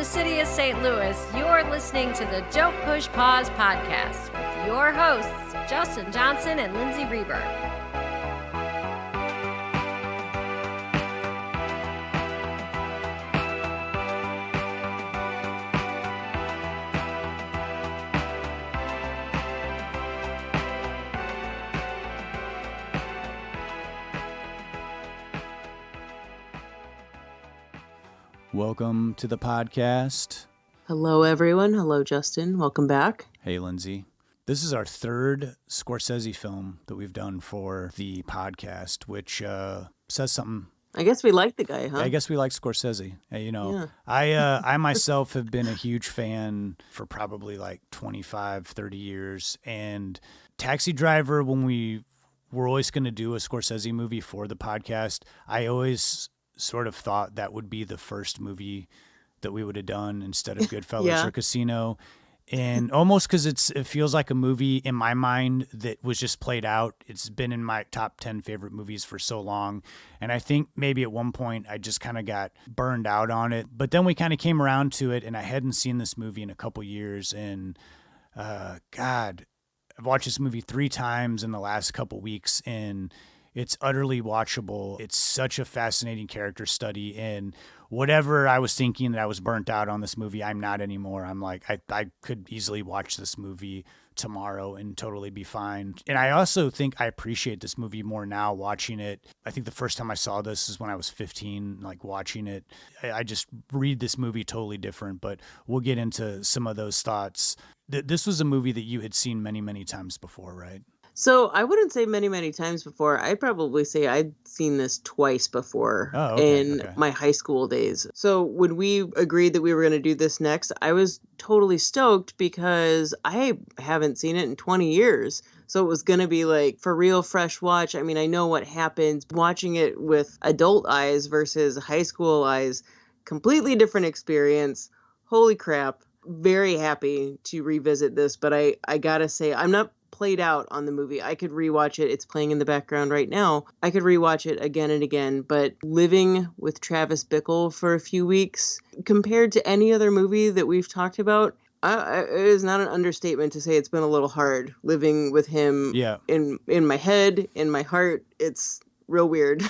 the city of St. Louis, you're listening to the Don't Push Pause podcast with your hosts, Justin Johnson and Lindsay Reber. Welcome to the podcast. Hello, everyone. Hello, Justin. Welcome back. Hey, Lindsay. This is our third Scorsese film that we've done for the podcast, which says something. I guess we like the guy, huh? I guess we like Scorsese. I myself have been a huge fan for probably like 25, 30 years. And Taxi Driver, when we were always going to do a Scorsese movie for the podcast, I always sort of thought that would be the first movie that we would have done instead of Goodfellas or Casino. And almost because it feels like a movie in my mind that was just played out. It's been in my top 10 favorite movies for so long. And I think maybe at one point I just kind of got burned out on it. But then we kind of came around to it, and I hadn't seen this movie in a couple years. And God, I've watched this movie 3 times in the last couple weeks, and it's utterly watchable. It's such a fascinating character study, and whatever I was thinking that I was burnt out on this movie, I'm not anymore. I'm like, I could easily watch this movie tomorrow and totally be fine. And I also think I appreciate this movie more now watching it. I think the first time I saw this is when I was 15, like watching it. I just read this movie totally different, but we'll get into some of those thoughts. This was a movie that you had seen many, many times before, right? So I wouldn't say many, many times before. I'd probably say I'd seen this twice before in my high school days. So when we agreed that we were going to do this next, I was totally stoked because I haven't seen it in 20 years. So it was going to be like for real fresh watch. I mean, I know what happens watching it with adult eyes versus high school eyes. Completely different experience. Holy crap. Very happy to revisit this. But I got to say, I'm not played out on the movie. I could rewatch it. It's playing in the background right now. I could rewatch it again and again, but living with Travis Bickle for a few weeks compared to any other movie that we've talked about, it is not an understatement to say it's been a little hard living with him in my head, in my heart. It's real weird,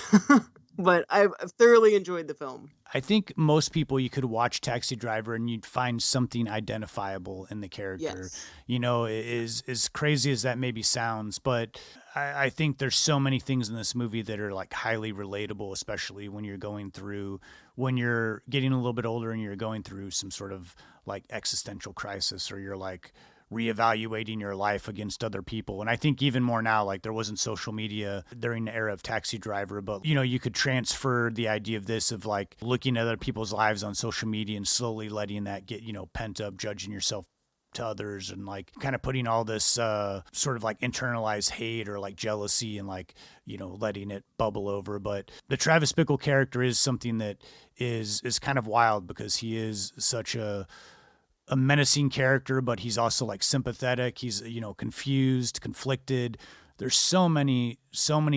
but I've thoroughly enjoyed the film. I think most people, you could watch Taxi Driver and you'd find something identifiable in the character. Yes. You know, as crazy as that maybe sounds, but I think there's so many things in this movie that are like highly relatable, especially when you're getting a little bit older and you're going through some sort of like existential crisis, or you're like reevaluating your life against other people. And I think even more now, like there wasn't social media during the era of Taxi Driver, but you know, you could transfer the idea of this, of like looking at other people's lives on social media and slowly letting that get, you know, pent up, judging yourself to others, and like kind of putting all this sort of like internalized hate or like jealousy and like, you know, letting it bubble over. But the Travis Bickle character is something that is kind of wild, because he is such a menacing character, but he's also like sympathetic. He's, you know, confused, conflicted. There's so many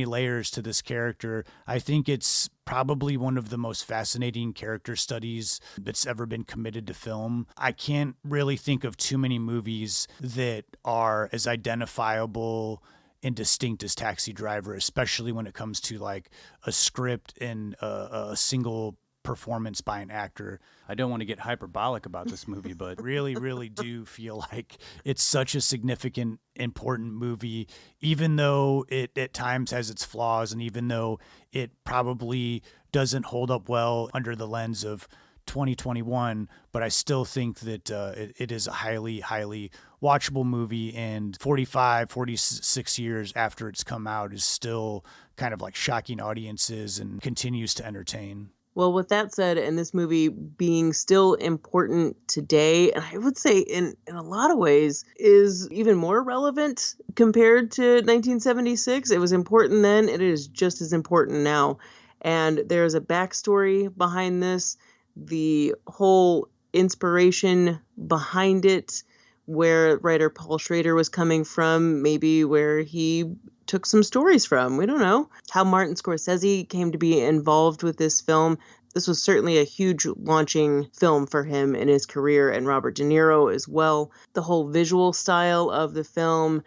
layers to this character. I think it's probably one of the most fascinating character studies that's ever been committed to film. I can't really think of too many movies that are as identifiable and distinct as Taxi Driver, especially when it comes to like a script and a single performance by an actor. I don't want to get hyperbolic about this movie, but really, really do feel like it's such a significant, important movie, even though it at times has its flaws, and even though it probably doesn't hold up well under the lens of 2021, but I still think that it is a highly, highly watchable movie, and 46 years after it's come out is still kind of like shocking audiences and continues to entertain. Well, with that said, and this movie being still important today, and I would say in a lot of ways is even more relevant compared to 1976. It was important then. It is just as important now. And there's a backstory behind this, the whole inspiration behind it, where writer Paul Schrader was coming from, maybe where he took some stories from. We don't know. How Martin Scorsese came to be involved with this film. This was certainly a huge launching film for him in his career, and Robert De Niro as well. The whole visual style of the film,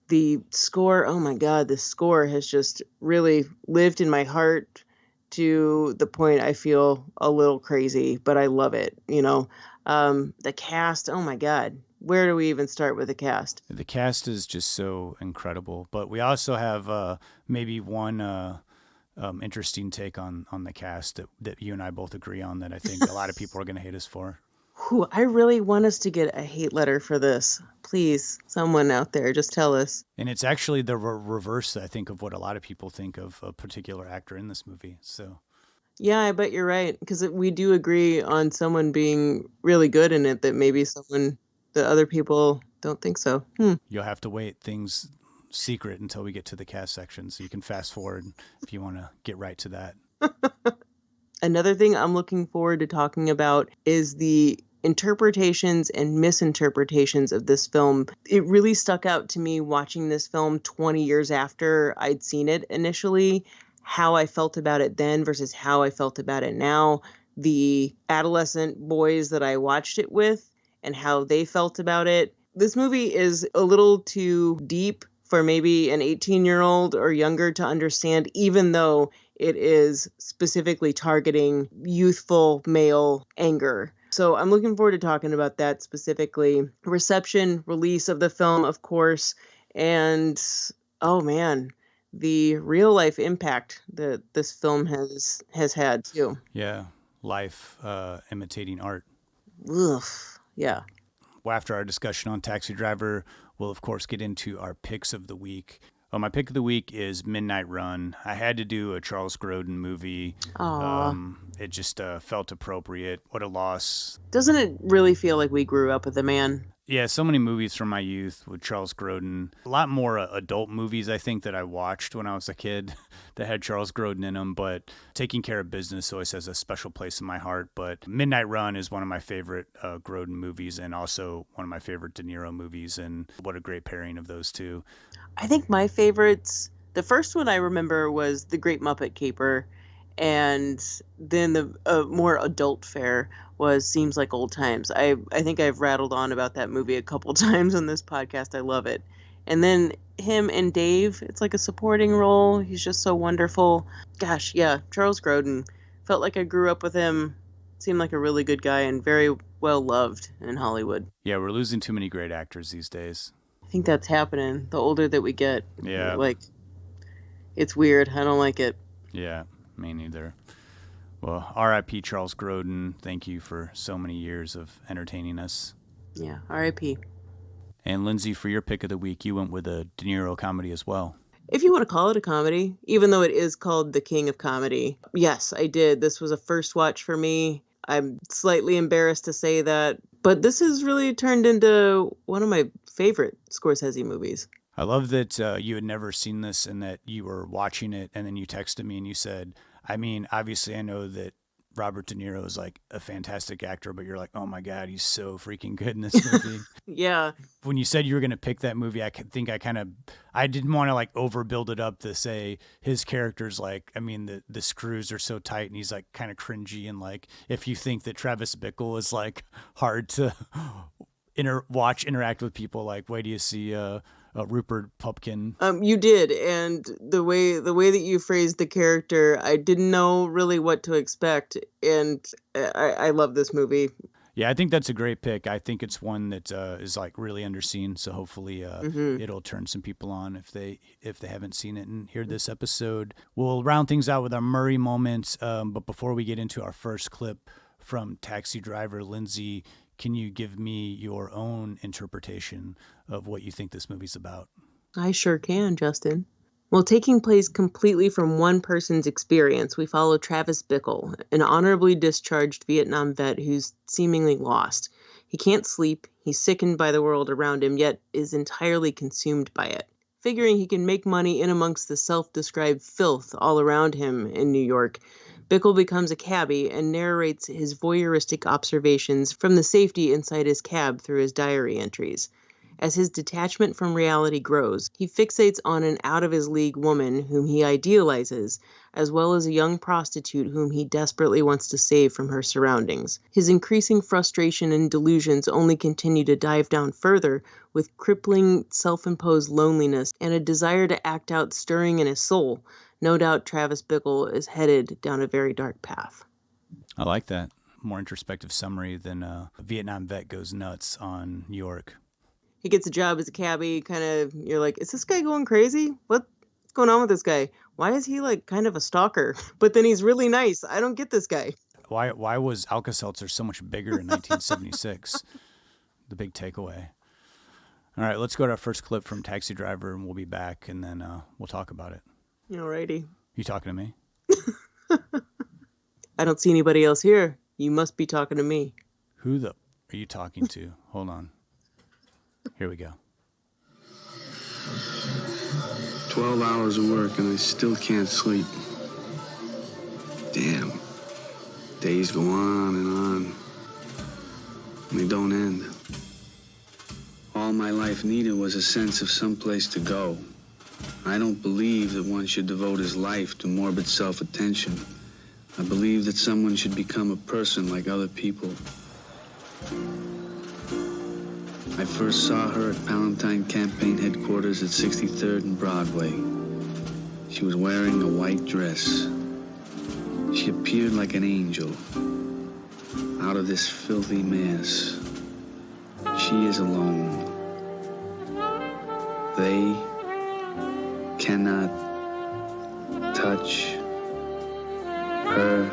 the score, oh my God, the score has just really lived in my heart to the point I feel a little crazy, but I love it, The cast, oh my God. Where do we even start with the cast? The cast is just so incredible. But we also have maybe one interesting take on the cast that you and I both agree on that I think a lot of people are going to hate us for. I really want us to get a hate letter for this. Please, someone out there, just tell us. And it's actually the reverse, I think, of what a lot of people think of a particular actor in this movie. So, yeah, I bet you're right, because we do agree on someone being really good in it that maybe someone that other people don't think so. You'll have to wait things secret until we get to the cast section, so you can fast forward if you want to get right to that. Another thing I'm looking forward to talking about is the interpretations and misinterpretations of this film. It really stuck out to me watching this film 20 years after I'd seen it initially, how I felt about it then versus how I felt about it now. The adolescent boys that I watched it with and how they felt about it. This movie is a little too deep for maybe an 18-year-old or younger to understand, even though it is specifically targeting youthful male anger. So I'm looking forward to talking about that specifically. Reception, release of the film, of course, and oh man, the real life impact that this film has had too. Yeah, life imitating art. Ugh, yeah. Well, after our discussion on Taxi Driver, we'll of course get into our picks of the week. Well, my pick of the week is Midnight Run. I had to do a Charles Grodin movie. It just felt appropriate. What a loss. Doesn't it really feel like we grew up with the man? Yeah, so many movies from my youth with Charles Grodin. A lot more adult movies, I think, that I watched when I was a kid that had Charles Grodin in them. But Taking Care of Business always has a special place in my heart. But Midnight Run is one of my favorite Grodin movies and also one of my favorite De Niro movies. And what a great pairing of those two. I think my favorites, the first one I remember was The Great Muppet Caper. And then the more adult fare was Seems Like Old Times. I think I've rattled on about that movie a couple times on this podcast. I love it. And then him and Dave, it's like a supporting role. He's just so wonderful. Gosh, yeah, Charles Grodin. Felt like I grew up with him. Seemed like a really good guy and very well loved in Hollywood. Yeah, we're losing too many great actors these days. I think that's happening the older that we get. Yeah. Like, it's weird. I don't like it. Yeah, me neither. Well, R.I.P. Charles Grodin. Thank you for so many years of entertaining us. Yeah, R.I.P. And Lindsay, for your pick of the week, you went with a De Niro comedy as well. If you want to call it a comedy, even though it is called The King of Comedy. Yes, I did. This was a first watch for me. I'm slightly embarrassed to say that, but this has really turned into one of my favorite Scorsese movies. I love that you had never seen this and that you were watching it and then you texted me and you said, I mean, obviously I know that Robert De Niro is like a fantastic actor, but you're like, oh my God, he's so freaking good in this movie. Yeah. When you said you were going to pick that movie, I didn't want to like overbuild it up to say his character's like, I mean, the screws are so tight and he's like kind of cringy. And like, if you think that Travis Bickle is like hard to interact with people, like, wait do you see Rupert Pupkin? You did, and the way that you phrased the character, I didn't know really what to expect, and I love this movie. Yeah, I think that's a great pick. I think it's one that is like really underseen, so hopefully it'll turn some people on if they haven't seen it and hear this episode. We'll round things out with our Murray moments, but before we get into our first clip from Taxi Driver, Lindsay, can you give me your own interpretation of what you think this movie's about? I sure can, Justin. Well, taking place completely from one person's experience, we follow Travis Bickle, an honorably discharged Vietnam vet who's seemingly lost. He can't sleep, he's sickened by the world around him, yet is entirely consumed by it. Figuring he can make money in amongst the self-described filth all around him in New York, Bickle becomes a cabbie and narrates his voyeuristic observations from the safety inside his cab through his diary entries. As his detachment from reality grows, he fixates on an out-of-his-league woman whom he idealizes, as well as a young prostitute whom he desperately wants to save from her surroundings. His increasing frustration and delusions only continue to dive down further, with crippling self-imposed loneliness and a desire to act out stirring in his soul. No doubt Travis Bickle is headed down a very dark path. I like that. More introspective summary than a Vietnam vet goes nuts on New York. He gets a job as a cabbie, you're like, is this guy going crazy? What's going on with this guy? Why is he like kind of a stalker? But then he's really nice. I don't get this guy. Why was Alka-Seltzer so much bigger in 1976? The big takeaway. All right, let's go to our first clip from Taxi Driver, and we'll be back, and then we'll talk about it. Alrighty. You talking to me? I don't see anybody else here. You must be talking to me. Who the are you talking to? Hold on. Here we go. 12 hours of work and I still can't sleep. Damn. Days go on and on. And they don't end. All my life needed was a sense of someplace to go. I don't believe that one should devote his life to morbid self-attention. I believe that someone should become a person like other people. I first saw her at Palatine Campaign Headquarters at 63rd and Broadway. She was wearing a white dress. She appeared like an angel out of this filthy mess. She is alone. They cannot touch her.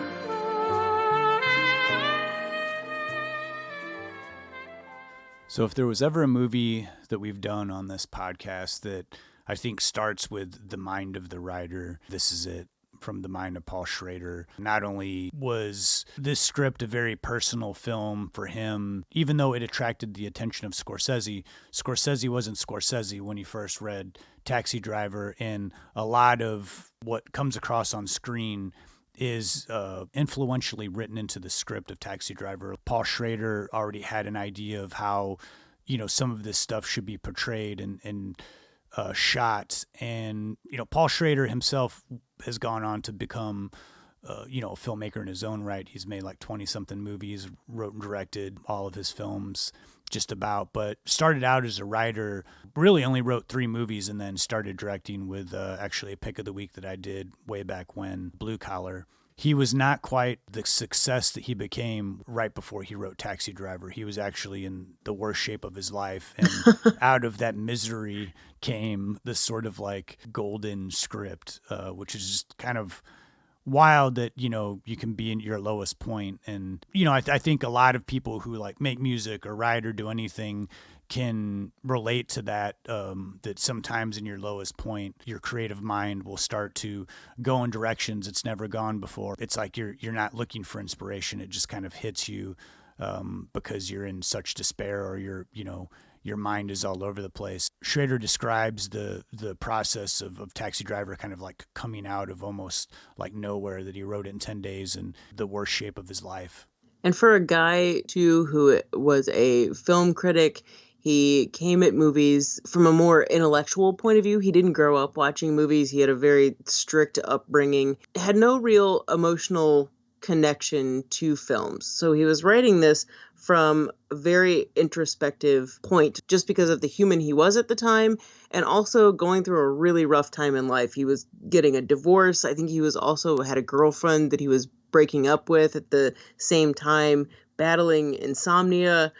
So if there was ever a movie that we've done on this podcast that I think starts with the mind of the writer, this is it. From the mind of Paul Schrader. Not only was this script a very personal film for him, even though it attracted the attention of Scorsese, Scorsese wasn't Scorsese when he first read Taxi Driver, and a lot of what comes across on screen is influentially written into the script of Taxi Driver. Paul Schrader already had an idea of how, some of this stuff should be portrayed and shot. And, Paul Schrader himself has gone on to become, a filmmaker in his own right. He's made like 20-something movies, wrote and directed all of his films just about, but started out as a writer, really only wrote 3 movies and then started directing with actually a pick of the week that I did way back when, Blue Collar. He was not quite the success that he became right before he wrote Taxi Driver. He was actually in the worst shape of his life. And out of that misery came this sort of like golden script, which is just kind of wild that, you can be in your lowest point. And, I think a lot of people who like make music or write or do anything can relate to that, that sometimes in your lowest point, your creative mind will start to go in directions it's never gone before. It's like you're not looking for inspiration. It just kind of hits you because you're in such despair or your mind is all over the place. Schrader describes the process of Taxi Driver kind of like coming out of almost like nowhere, that he wrote it in 10 days and the worst shape of his life. And for a guy, too, who was a film critic, he came at movies from a more intellectual point of view. He didn't grow up watching movies. He had a very strict upbringing, had no real emotional connection to films. So he was writing this from a very introspective point, just because of the human he was at the time, and also going through a really rough time in life. He was getting a divorce. I think he was also had a girlfriend that he was breaking up with at the same time, battling insomnia,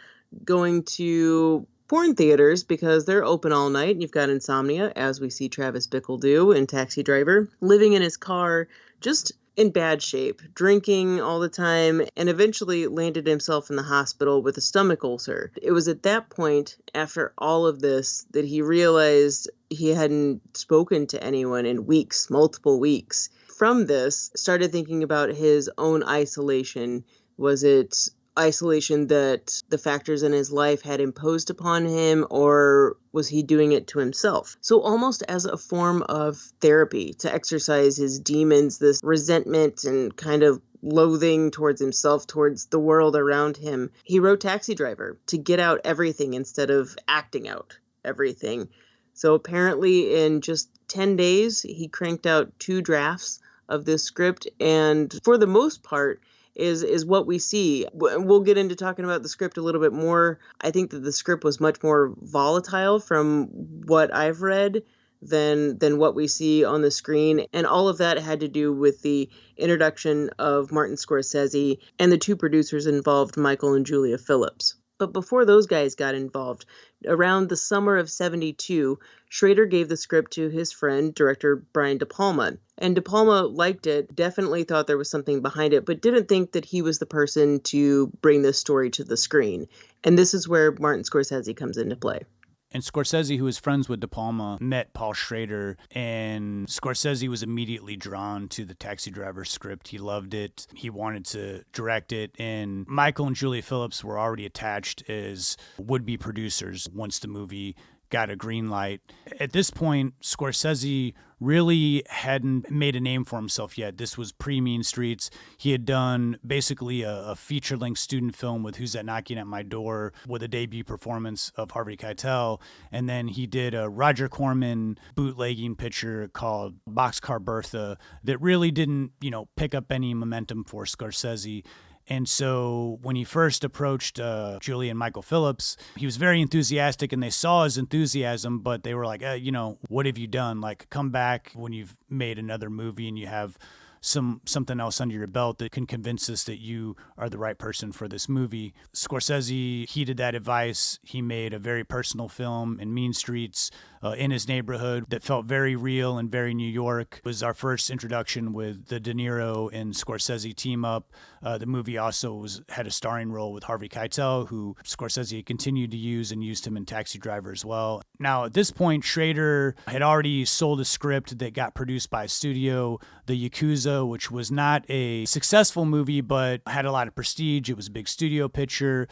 going to porn theaters because they're open all night and you've got insomnia, as we see Travis Bickle do in Taxi Driver, living in his car, just in bad shape, drinking all the time, and eventually landed himself in the hospital with a stomach ulcer. It was at that point, after all of this, that he realized he hadn't spoken to anyone in weeks, multiple weeks. From this, started thinking about his own isolation. Was it isolation that the factors in his life had imposed upon him, or was he doing it to himself? So almost as a form of therapy to exercise his demons, this resentment and kind of loathing towards himself, towards the world around him, he wrote Taxi Driver to get out everything instead of acting out everything. So apparently in just 10 days, he cranked out 2 drafts of this script, and for the most part is what we see. We'll get into talking about the script a little bit more. I think that the script was much more volatile from what I've read than what we see on the screen, and all of that had to do with the introduction of Martin Scorsese and the 2 producers involved, Michael and Julia Phillips. But before those guys got involved, around the summer of 72, Schrader gave the script to his friend, director Brian De Palma. And De Palma liked it, definitely thought there was something behind it, but didn't think that he was the person to bring this story to the screen. And this is where Martin Scorsese comes into play. And Scorsese, who was friends with De Palma, met Paul Schrader, and Scorsese was immediately drawn to the Taxi Driver script. He loved it. He wanted to direct it, and Michael and Julia Phillips were already attached as would-be producers once the movie got a green light. At this point, Scorsese really hadn't made a name for himself yet. This was pre-Mean Streets. He had done basically a feature-length student film with Who's That Knocking at My Door, with a debut performance of Harvey Keitel. And then he did a Roger Corman bootlegging picture called Boxcar Bertha that really didn't, pick up any momentum for Scorsese. And so when he first approached Julia and Michael Phillips, he was very enthusiastic, and they saw his enthusiasm, but they were like, what have you done? Like, come back when you've made another movie and you have something else under your belt that can convince us that you are the right person for this movie. Scorsese heeded that advice. He made a very personal film in Mean Streets, in his neighborhood, that felt very real and very New York. It was our first introduction with the DeNiro and Scorsese team up. The movie also had a starring role with Harvey Keitel, who Scorsese continued to use and used him in Taxi Driver as well. Now, at this point, Schrader had already sold a script that got produced by a studio, The Yakuza, which was not a successful movie, but had a lot of prestige. It was a big studio picture,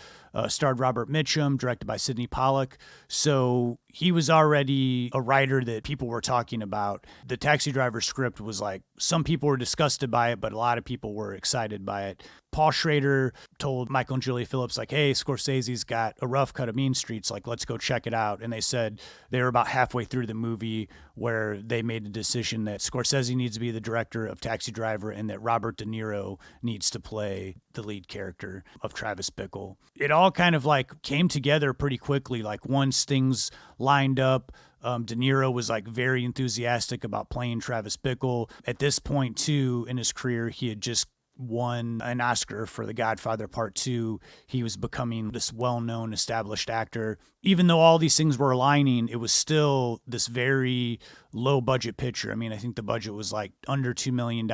starred Robert Mitchum, directed by Sidney Pollack. So he was already a writer that people were talking about. The Taxi Driver script was like, some people were disgusted by it, but a lot of people were excited by it. Paul Schrader told Michael and Julia Phillips, like, hey, Scorsese's got a rough cut of Mean Streets, like, let's go check it out. And they said they were about halfway through the movie where they made a decision that Scorsese needs to be the director of Taxi Driver and that Robert De Niro needs to play the lead character of Travis Bickle. It all kind of like came together pretty quickly. Like, once things lined up, De Niro was like very enthusiastic about playing Travis Bickle. At this point, too, in his career, he had just won an Oscar for The Godfather Part 2. He was becoming this well-known, established actor. Even though all these things were aligning, it was still this very low-budget picture. I mean, I think the budget was like under $2 million,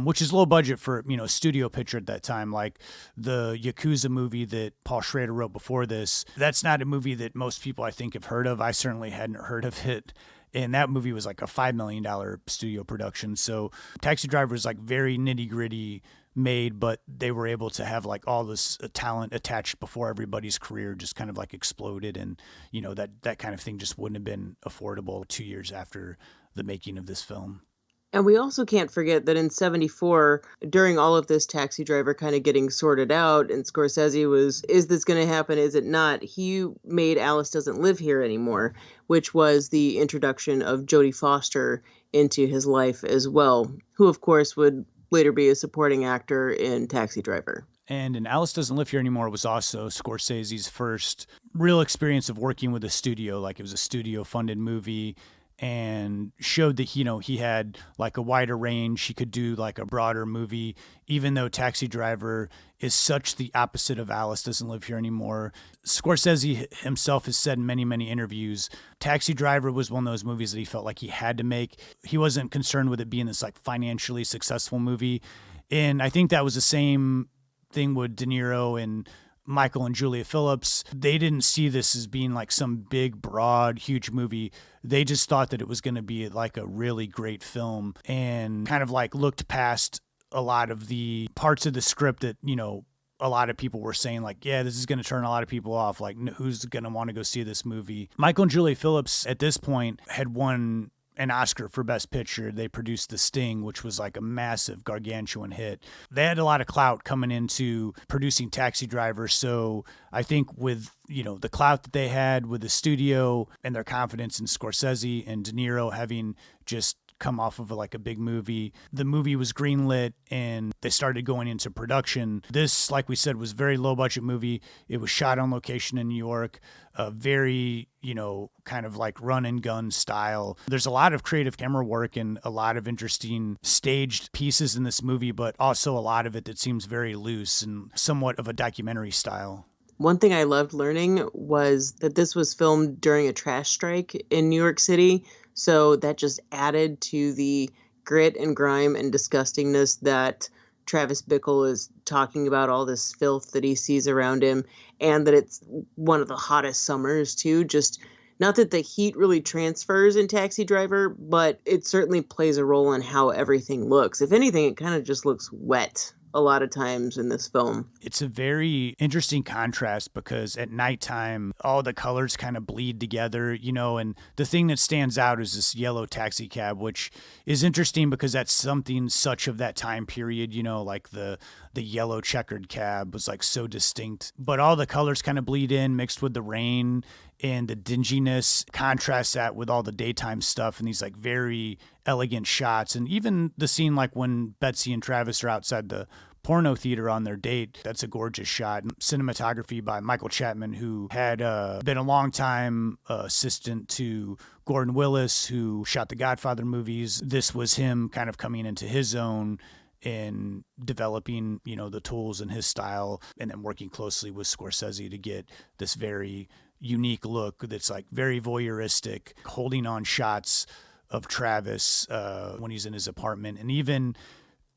which is low budget for, a studio picture at that time. Like the Yakuza movie that Paul Schrader wrote before this, that's not a movie that most people, I think, have heard of. I certainly hadn't heard of it. And that movie was like a $5 million studio production. So Taxi Driver is like very nitty gritty made, but they were able to have like all this talent attached before everybody's career just kind of like exploded. And, that kind of thing just wouldn't have been affordable 2 years after the making of this film. And we also can't forget that in 74, during all of this Taxi Driver kind of getting sorted out, and Scorsese was, is this going to happen? Is it not? He made Alice Doesn't Live Here Anymore, which was the introduction of Jodie Foster into his life as well, who, of course, would later be a supporting actor in Taxi Driver. And in Alice Doesn't Live Here Anymore was also Scorsese's first real experience of working with a studio. Like, it was a studio-funded movie, and showed that, he had like a wider range. He could do like a broader movie, even though Taxi Driver is such the opposite of Alice Doesn't Live Here Anymore. Scorsese himself has said in many, many interviews, Taxi Driver was one of those movies that he felt like he had to make. He wasn't concerned with it being this like financially successful movie. And I think that was the same thing with De Niro and Michael and Julia Phillips. They didn't see this as being like some big, broad, huge movie. They just thought that it was going to be like a really great film, and kind of like looked past a lot of the parts of the script that, a lot of people were saying like, yeah, this is going to turn a lot of people off. Like, who's going to want to go see this movie? Michael and Julia Phillips at this point had won an Oscar for Best Picture. They produced The Sting, which was like a massive gargantuan hit. They had a lot of clout coming into producing Taxi Driver. So I think with, the clout that they had with the studio and their confidence in Scorsese and DeNiro having just come off of like a big movie, the movie was greenlit and they started going into production. This, like we said, was a very low budget movie. It was shot on location in New York, very, kind of like run and gun style. There's a lot of creative camera work and a lot of interesting staged pieces in this movie, but also a lot of it that seems very loose and somewhat of a documentary style. One thing I loved learning was that this was filmed during a trash strike in New York City. So that just added to the grit and grime and disgustingness that Travis Bickle is talking about, all this filth that he sees around him, and that it's one of the hottest summers too. Just not that the heat really transfers in Taxi Driver, but it certainly plays a role in how everything looks. If anything, it kind of just looks wet a lot of times in this film. It's a very interesting contrast because at nighttime, all the colors kind of bleed together, and the thing that stands out is this yellow taxi cab, which is interesting because that's something such of that time period, like the yellow checkered cab was like so distinct, but all the colors kind of bleed in mixed with the rain, and the dinginess contrasts that with all the daytime stuff and these like very elegant shots. And even the scene like when Betsy and Travis are outside the porno theater on their date, that's a gorgeous shot. Cinematography by Michael Chapman, who had been a long time assistant to Gordon Willis, who shot the Godfather movies. This was him kind of coming into his own in developing, the tools in his style, and then working closely with Scorsese to get this very unique look that's like very voyeuristic, holding on shots of Travis when he's in his apartment. And even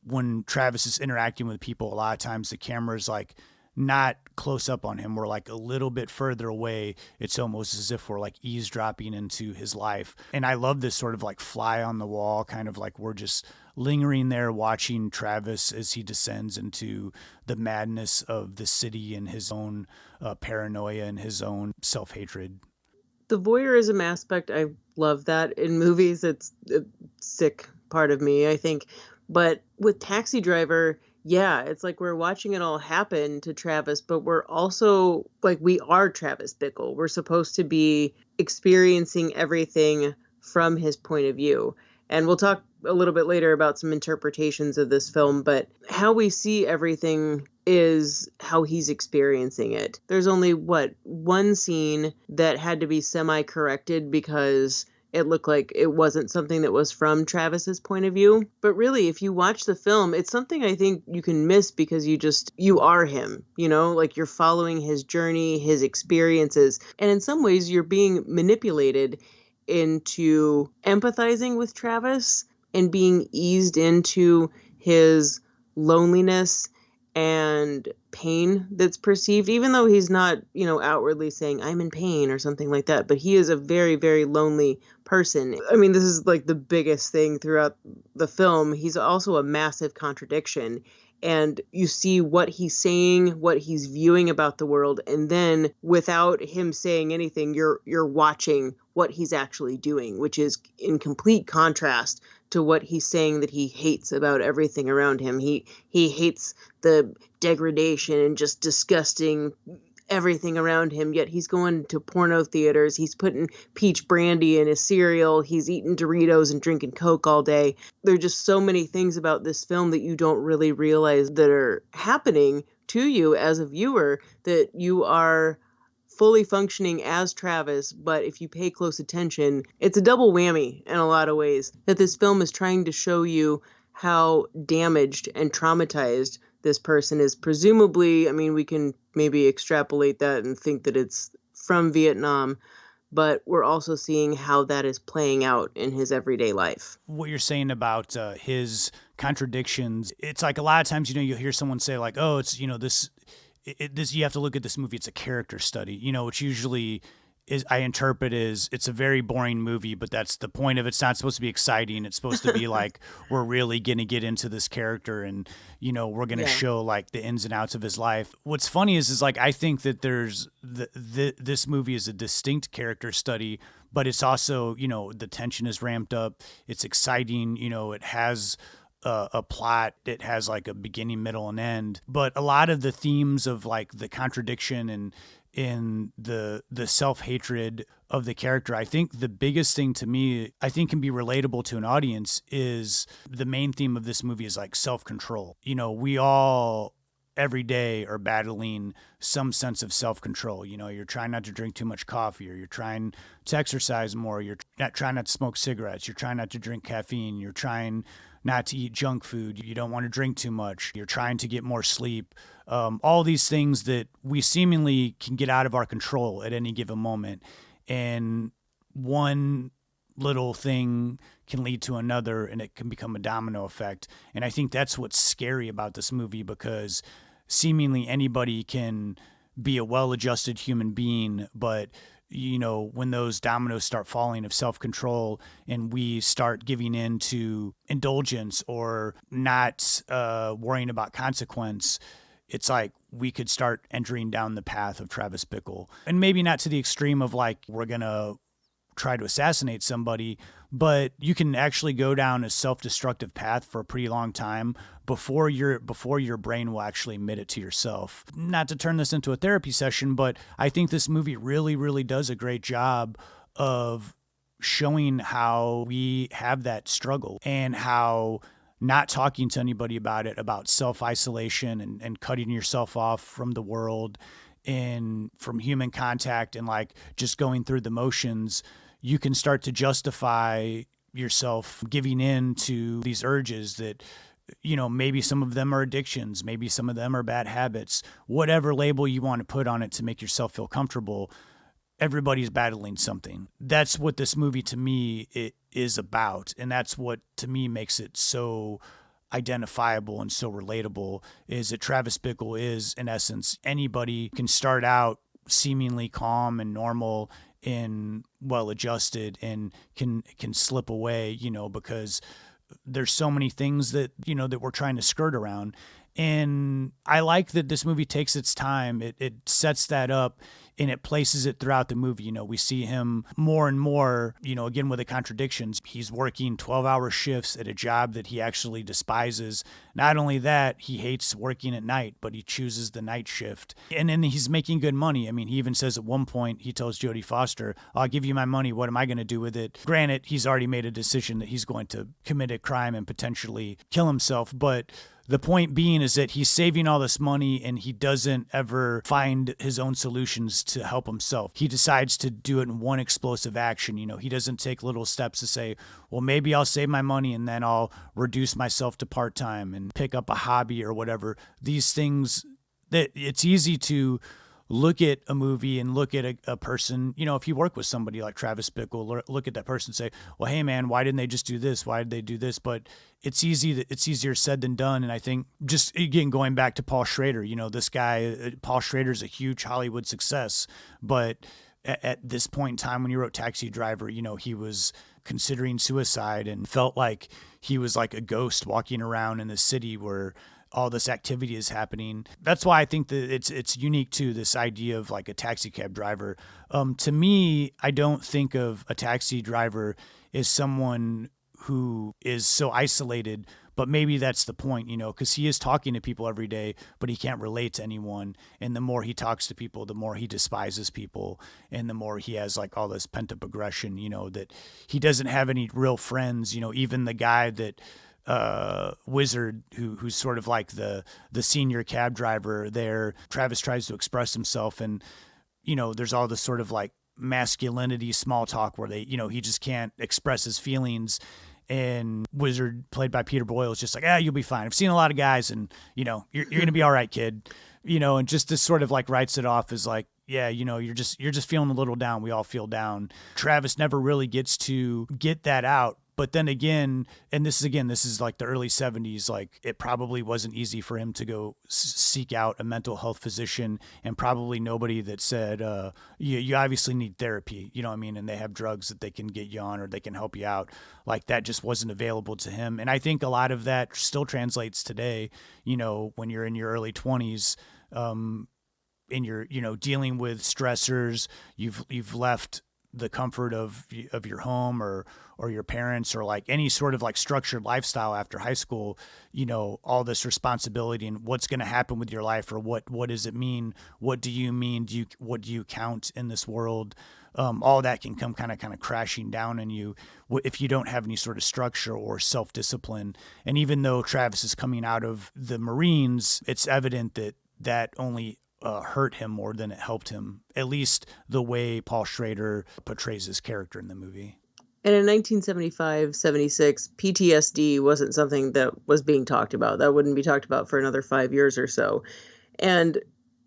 when Travis is interacting with people, a lot of times the camera's like not close up on him. We're like a little bit further away. It's almost as if we're like eavesdropping into his life. And I love this sort of like fly on the wall, kind of like we're just lingering there watching Travis as he descends into the madness of the city and his own paranoia and his own self-hatred. The voyeurism aspect, I love that in movies. It's a sick part of me, I think. But with Taxi Driver, yeah, it's like we're watching it all happen to Travis, but we're also like, we are Travis Bickle. We're supposed to be experiencing everything from his point of view. And we'll talk a little bit later about some interpretations of this film, but how we see everything is how he's experiencing it. There's only, one scene that had to be semi-corrected because it looked like it wasn't something that was from Travis's point of view. But really, if you watch the film, it's something I think you can miss because you are him, like you're following his journey, his experiences. And in some ways, you're being manipulated into empathizing with Travis and being eased into his loneliness and pain that's perceived, even though he's not, outwardly saying I'm in pain or something like that. But he is a very, very lonely person. I mean, this is like the biggest thing throughout the film. He's also a massive contradiction. And you see what he's saying, what he's viewing about the world, and then without him saying anything, you're watching what he's actually doing, which is in complete contrast to what he's saying that he hates about everything around him. He hates the degradation and just disgusting everything around him, yet he's going to porno theaters, he's putting peach brandy in his cereal, he's eating Doritos and drinking Coke all day. There are just so many things about this film that you don't really realize that are happening to you as a viewer, that you are fully functioning as Travis, but if you pay close attention, it's a double whammy in a lot of ways, that this film is trying to show you how damaged and traumatized this person is. Presumably, I mean, we can maybe extrapolate that and think that it's from Vietnam, but we're also seeing how that is playing out in his everyday life. What you're saying about his contradictions, it's like a lot of times, you'll hear someone say like, oh, it's, this you have to look at this movie, it's a character study, which usually I interpret as it's a very boring movie, but that's the point of it. It's not supposed to be exciting. It's supposed to be like, we're really going to get into this character and, we're going to show like the ins and outs of his life. What's funny is like, I think that there's this movie is a distinct character study, but it's also, the tension is ramped up. It's exciting. It has a plot. It has like a beginning, middle, and end. But a lot of the themes of like the contradiction and in the self-hatred of the character, I think the biggest thing to me, I think can be relatable to an audience, is the main theme of this movie is like self-control. We all every day are battling some sense of self-control. You're trying not to drink too much coffee, or you're trying to exercise more. You're trying not to smoke cigarettes. You're trying not to drink caffeine. You're trying not to eat junk food. You don't want to drink too much. You're trying to get more sleep. All these things that we seemingly can get out of our control at any given moment. And one little thing can lead to another, and it can become a domino effect. And I think that's what's scary about this movie, because seemingly anybody can be a well-adjusted human being, but when those dominoes start falling of self-control and we start giving in to indulgence or not worrying about consequence, it's like we could start entering down the path of Travis Bickle. And maybe not to the extreme of like, we're going to try to assassinate somebody, but you can actually go down a self-destructive path for a pretty long time before your brain will actually admit it to yourself. Not to turn this into a therapy session, but I think this movie really, really does a great job of showing how we have that struggle, and how not talking to anybody about it, about self-isolation and cutting yourself off from the world and from human contact, and like just going through the motions, you can start to justify yourself giving in to these urges that, maybe some of them are addictions, maybe some of them are bad habits, whatever label you want to put on it to make yourself feel comfortable. Everybody's battling something. That's what this movie to me it is about. And that's what to me makes it so identifiable and so relatable, is that Travis Bickle is, in essence, anybody can start out seemingly calm and normal and well-adjusted and can slip away, because there's so many things that, that we're trying to skirt around. And I like that this movie takes its time. It sets that up and it places it throughout the movie. We see him more and more, again, with the contradictions. He's working 12-hour shifts at a job that he actually despises. Not only that, he hates working at night, but he chooses the night shift. And then he's making good money. I mean, he even says at one point, he tells Jodie Foster, I'll give you my money. What am I going to do with it? Granted, he's already made a decision that he's going to commit a crime and potentially kill himself. But the point being is that he's saving all this money and he doesn't ever find his own solutions to help himself. He decides to do it in one explosive action. He doesn't take little steps to say, well, maybe I'll save my money and then I'll reduce myself to part-time and pick up a hobby or whatever. These things that it's easy to look at a movie and look at a person, if you work with somebody like Travis Bickle, look at that person and say, well, hey man, why didn't they just do this? Why did they do this? But it's easier said than done. And I think just again, going back to Paul Schrader, this guy, Paul Schrader's a huge Hollywood success, but at this point in time when he wrote Taxi Driver, he was considering suicide and felt like he was like a ghost walking around in the city where all this activity is happening. That's why I think that it's unique to this idea of like a taxi cab driver. To me, I don't think of a taxi driver as someone who is so isolated, but maybe that's the point, because he is talking to people every day, but he can't relate to anyone. And the more he talks to people, the more he despises people. And the more he has like all this pent up aggression, that he doesn't have any real friends, even the guy that, Wizard, who's sort of like the senior cab driver there. Travis tries to express himself, and there's all this sort of like masculinity small talk where they he just can't express his feelings, and Wizard, played by Peter Boyle, is just like, you'll be fine. I've seen a lot of guys, and you're gonna be all right, kid. And just this sort of like writes it off as like, yeah, you're just feeling a little down. We all feel down. Travis never really gets to get that out. But then again, and this is like the early 70s, like it probably wasn't easy for him to go seek out a mental health physician, and probably nobody that said, you obviously need therapy, you know what I mean? And they have drugs that they can get you on or they can help you out. Like that just wasn't available to him. And I think a lot of that still translates today, you know, when you're in your early 20s, and you're, you know, dealing with stressors, you've left the comfort of your home or your parents or like any sort of like structured lifestyle after high school, you know, all this responsibility and what's going to happen with your life, or what does it mean? What do you mean? What do you count in this world? All that can come kind of crashing down on you if you don't have any sort of structure or self-discipline. And even though Travis is coming out of the Marines, it's evident that only hurt him more than it helped him, at least the way Paul Schrader portrays his character in the movie. And in 1975, 76, PTSD wasn't something that was being talked about. That wouldn't be talked about for another 5 years or so. And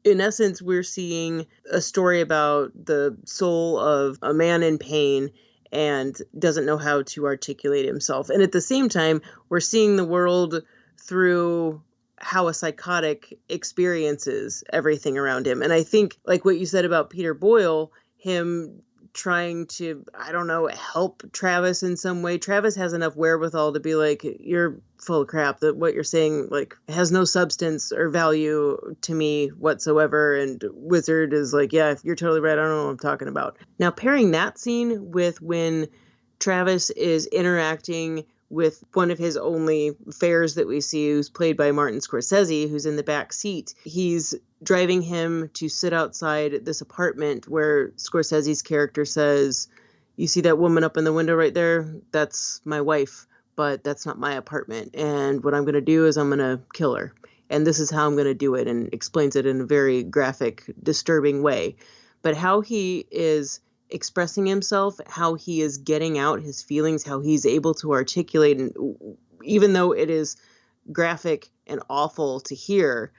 in essence, we're seeing a story about the soul of a man in pain and doesn't know how to articulate himself. And at the same time, we're seeing the world through how a psychotic experiences everything around him. And I think, like what you said about Peter Boyle, him trying to, I don't know, help Travis in some way. Travis has enough wherewithal to be like, you're full of crap, that what you're saying like has no substance or value to me whatsoever. And Wizard is like, yeah, you're totally right. I don't know what I'm talking about. Now, pairing that scene with when Travis is interacting with one of his only fares that we see, who's played by Martin Scorsese, who's in the back seat. He's driving him to sit outside this apartment where Scorsese's character says, you see that woman up in the window right there? That's my wife, but that's not my apartment. And what I'm going to do is I'm going to kill her. And this is how I'm going to do it, and explains it in a very graphic, disturbing way. But how he is expressing himself, how he is getting out his feelings, how he's able to articulate, and even though it is graphic and awful to hear,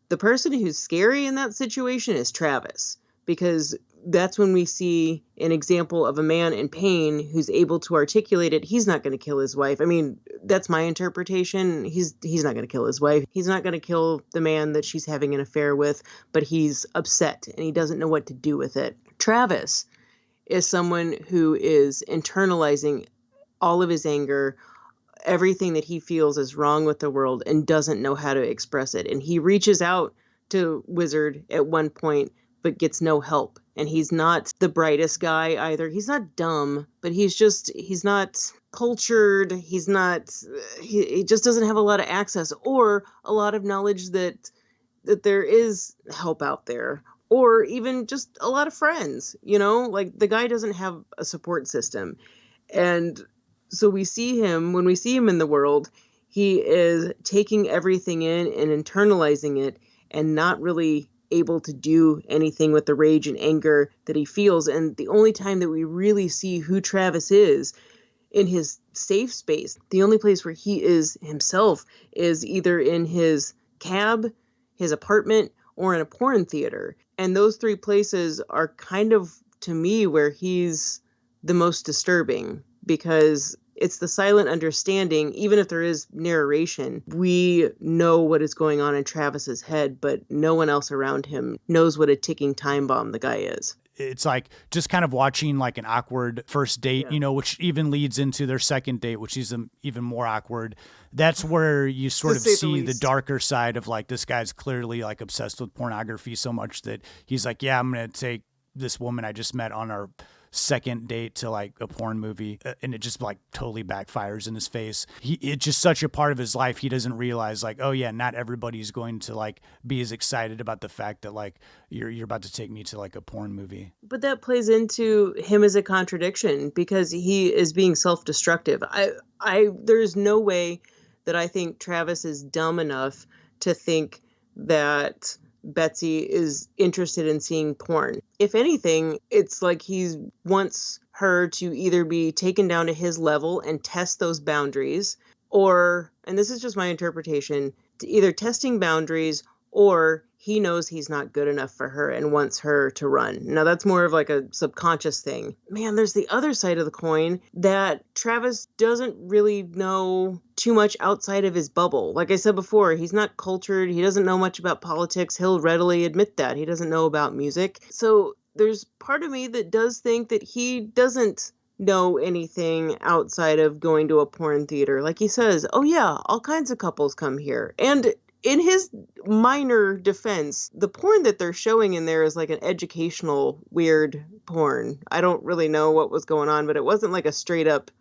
the person who's scary in that situation is Travis, because that's when we see an example of a man in pain who's able to articulate it. He's not going to kill his wife. I mean, that's my interpretation. He's not going to kill his wife. He's not going to kill the man that she's having an affair with, but he's upset and he doesn't know what to do with it. Travis is someone who is internalizing all of his anger, everything that he feels is wrong with the world, and doesn't know how to express it. And he reaches out to Wizard at one point, but gets no help. And he's not the brightest guy either. He's not dumb, but he's not cultured. He just doesn't have a lot of access or a lot of knowledge that there is help out there. Or even just a lot of friends, you know, like the guy doesn't have a support system. And so when we see him in the world, he is taking everything in and internalizing it and not really able to do anything with the rage and anger that he feels. And the only time that we really see who Travis is in his safe space, the only place where he is himself, is either in his cab, his apartment, or in a porn theater. And those three places are kind of, to me, where he's the most disturbing, because it's the silent understanding. Even if there is narration, we know what is going on in Travis's head, but no one else around him knows what a ticking time bomb the guy is. It's like just kind of watching like an awkward first date, you know, which even leads into their second date, which is even more awkward. That's where you sort of see the darker side of like, this guy's clearly like obsessed with pornography so much that he's like, yeah, I'm going to take this woman I just met on our second date to like a porn movie, and it just like totally backfires in his face. It's just such a part of his life. He doesn't realize like, oh yeah, not everybody's going to like be as excited about the fact that like you're about to take me to like a porn movie. But that plays into him as a contradiction, because he is being self-destructive. There's no way that I think Travis is dumb enough to think that Betsy is interested in seeing porn. If anything, it's like he wants her to either be taken down to his level and test those boundaries, or, and this is just my interpretation, to either testing boundaries, or he knows he's not good enough for her and wants her to run. Now, that's more of like a subconscious thing. Man, there's the other side of the coin that Travis doesn't really know too much outside of his bubble. Like I said before, he's not cultured. He doesn't know much about politics. He'll readily admit that. He doesn't know about music. So there's part of me that does think that he doesn't know anything outside of going to a porn theater. Like he says, oh yeah, all kinds of couples come here. And in his minor defense, the porn that they're showing in there is like an educational, weird porn. I don't really know what was going on, but it wasn't like a straight up,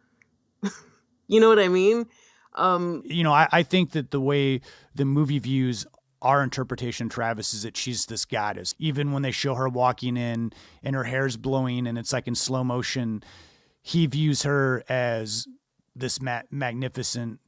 you know what I mean? I think that the way the movie views our interpretation of Travis is that she's this goddess. Even when they show her walking in and her hair's blowing and it's like in slow motion, he views her as this magnificent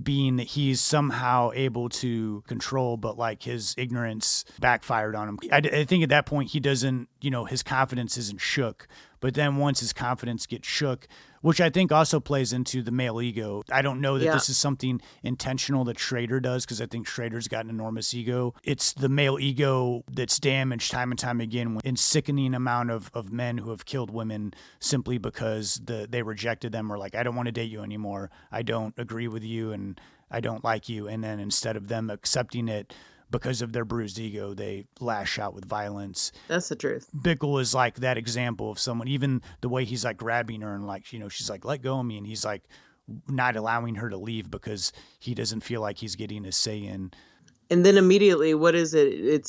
being that he's somehow able to control, but like his ignorance backfired on him. I think at that point he doesn't, his confidence isn't shook. But then once his confidence gets shook, which I think also plays into the male ego. I don't know that this is something intentional that Schrader does, because I think Schrader's got an enormous ego. It's the male ego that's damaged time and time again in sickening amount of men who have killed women simply because they rejected them, or like, I don't want to date you anymore. I don't agree with you and I don't like you. And then instead of them accepting it, because of their bruised ego, they lash out with violence. That's the truth. Bickle is like that example of someone, even the way he's like grabbing her and like, she's like, let go of me. And he's like not allowing her to leave because he doesn't feel like he's getting his say in. And then immediately, what is it?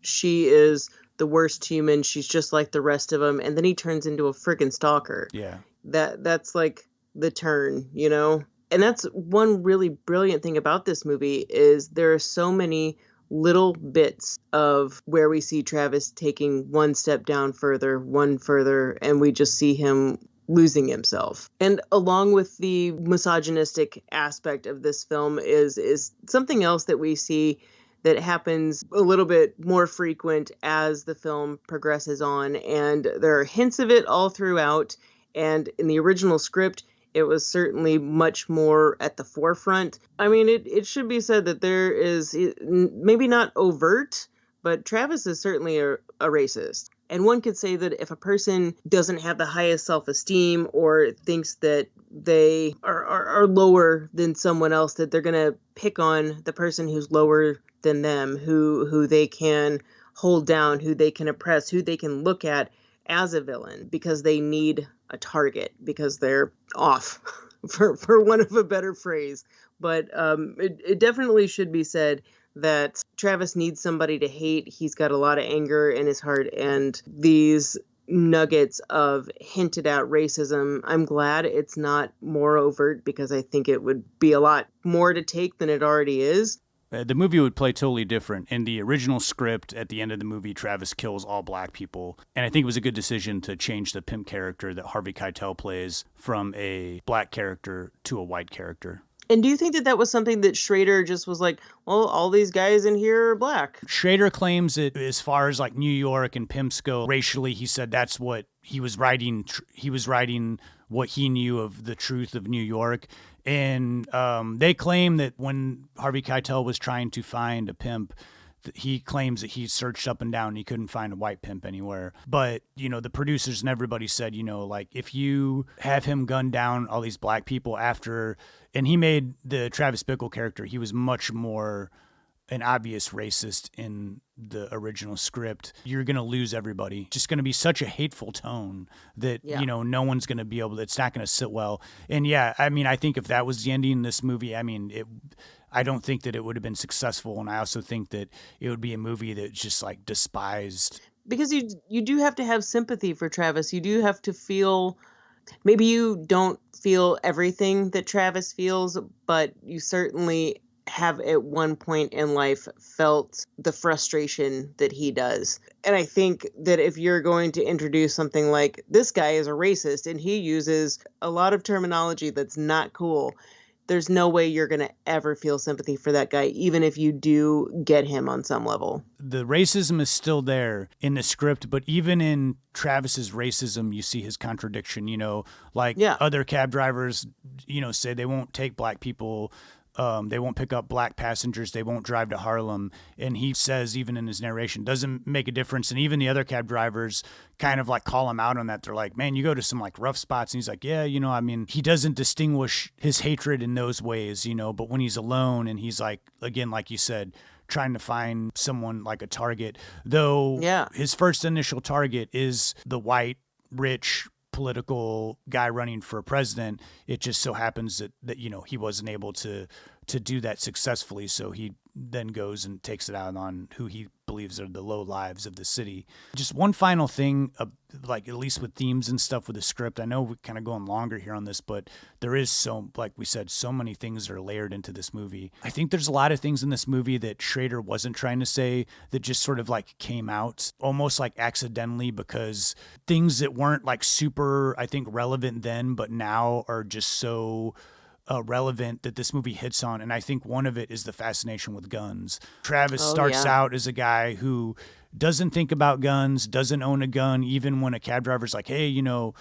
She is the worst human. She's just like the rest of them. And then he turns into a freaking stalker. Yeah. That's like the turn, And that's one really brilliant thing about this movie is there are so many little bits of where we see Travis taking one step down further, and we just see him losing himself. And along with the misogynistic aspect of this film is something else that we see that happens a little bit more frequent as the film progresses on. And there are hints of it all throughout. And in the original script, it was certainly much more at the forefront. I mean, it should be said that there is, maybe not overt, but Travis is certainly a racist. And one could say that if a person doesn't have the highest self-esteem or thinks that they are lower than someone else, that they're going to pick on the person who's lower than them, who they can hold down, who they can oppress, who they can look at as a villain because they need a target, because they're off, for one of a better phrase. But it definitely should be said that Travis needs somebody to hate. He's got a lot of anger in his heart, and these nuggets of hinted at racism, I'm glad it's not more overt, because I think it would be a lot more to take than it already is. The movie would play totally different. In the original script, at the end of the movie, Travis kills all black people. And I think it was a good decision to change the pimp character that Harvey Keitel plays from a black character to a white character. And do you think that was something that Schrader just was like, well, all these guys in here are black? Schrader claims that as far as like New York and pimps go, racially, he said that's what he was writing. He was writing what he knew of the truth of New York. And they claim that when Harvey Keitel was trying to find a pimp, he claims that he searched up and down and he couldn't find a white pimp anywhere. But, the producers and everybody said, like, if you have him gun down all these black people after, and he made the Travis Bickle character, he was much more an obvious racist in the original script, you're going to lose everybody. Just going to be such a hateful tone that, no one's going to be able to, it's not going to sit well. And I think if that was the ending in this movie, I don't think that it would have been successful. And I also think that it would be a movie that's just like despised. Because you do have to have sympathy for Travis. You do have to feel, maybe you don't feel everything that Travis feels, but you certainly have at one point in life felt the frustration that he does. And I think that if you're going to introduce something like this guy is a racist and he uses a lot of terminology that's not cool, there's no way you're going to ever feel sympathy for that guy, even if you do get him on some level. The racism is still there in the script, but even in Travis's racism, you see his contradiction, other cab drivers, say they won't take black people They won't pick up black passengers. They won't drive to Harlem. And he says, even in his narration, doesn't make a difference. And even the other cab drivers kind of like call him out on that. They're like, man, you go to some like rough spots. And he's like, yeah, I mean, he doesn't distinguish his hatred in those ways, but when he's alone and he's like, again, like you said, trying to find someone like a target, though his first initial target is the white, rich, political guy running for president. It just so happens that he wasn't able to do that successfully, so he then goes and takes it out on who he believes are the low lives of the city. Just one final thing, like at least with themes and stuff with the script, I know we're kind of going longer here on this, but there is like we said, so many things that are layered into this movie. I think there's a lot of things in this movie that Schrader wasn't trying to say that just sort of like came out almost like accidentally, because things that weren't like super, I think, relevant then, but now are just so relevant that this movie hits on. And I think one of it is the fascination with guns. Travis starts out as a guy who doesn't think about guns, doesn't own a gun, even when a cab driver's like, hey, do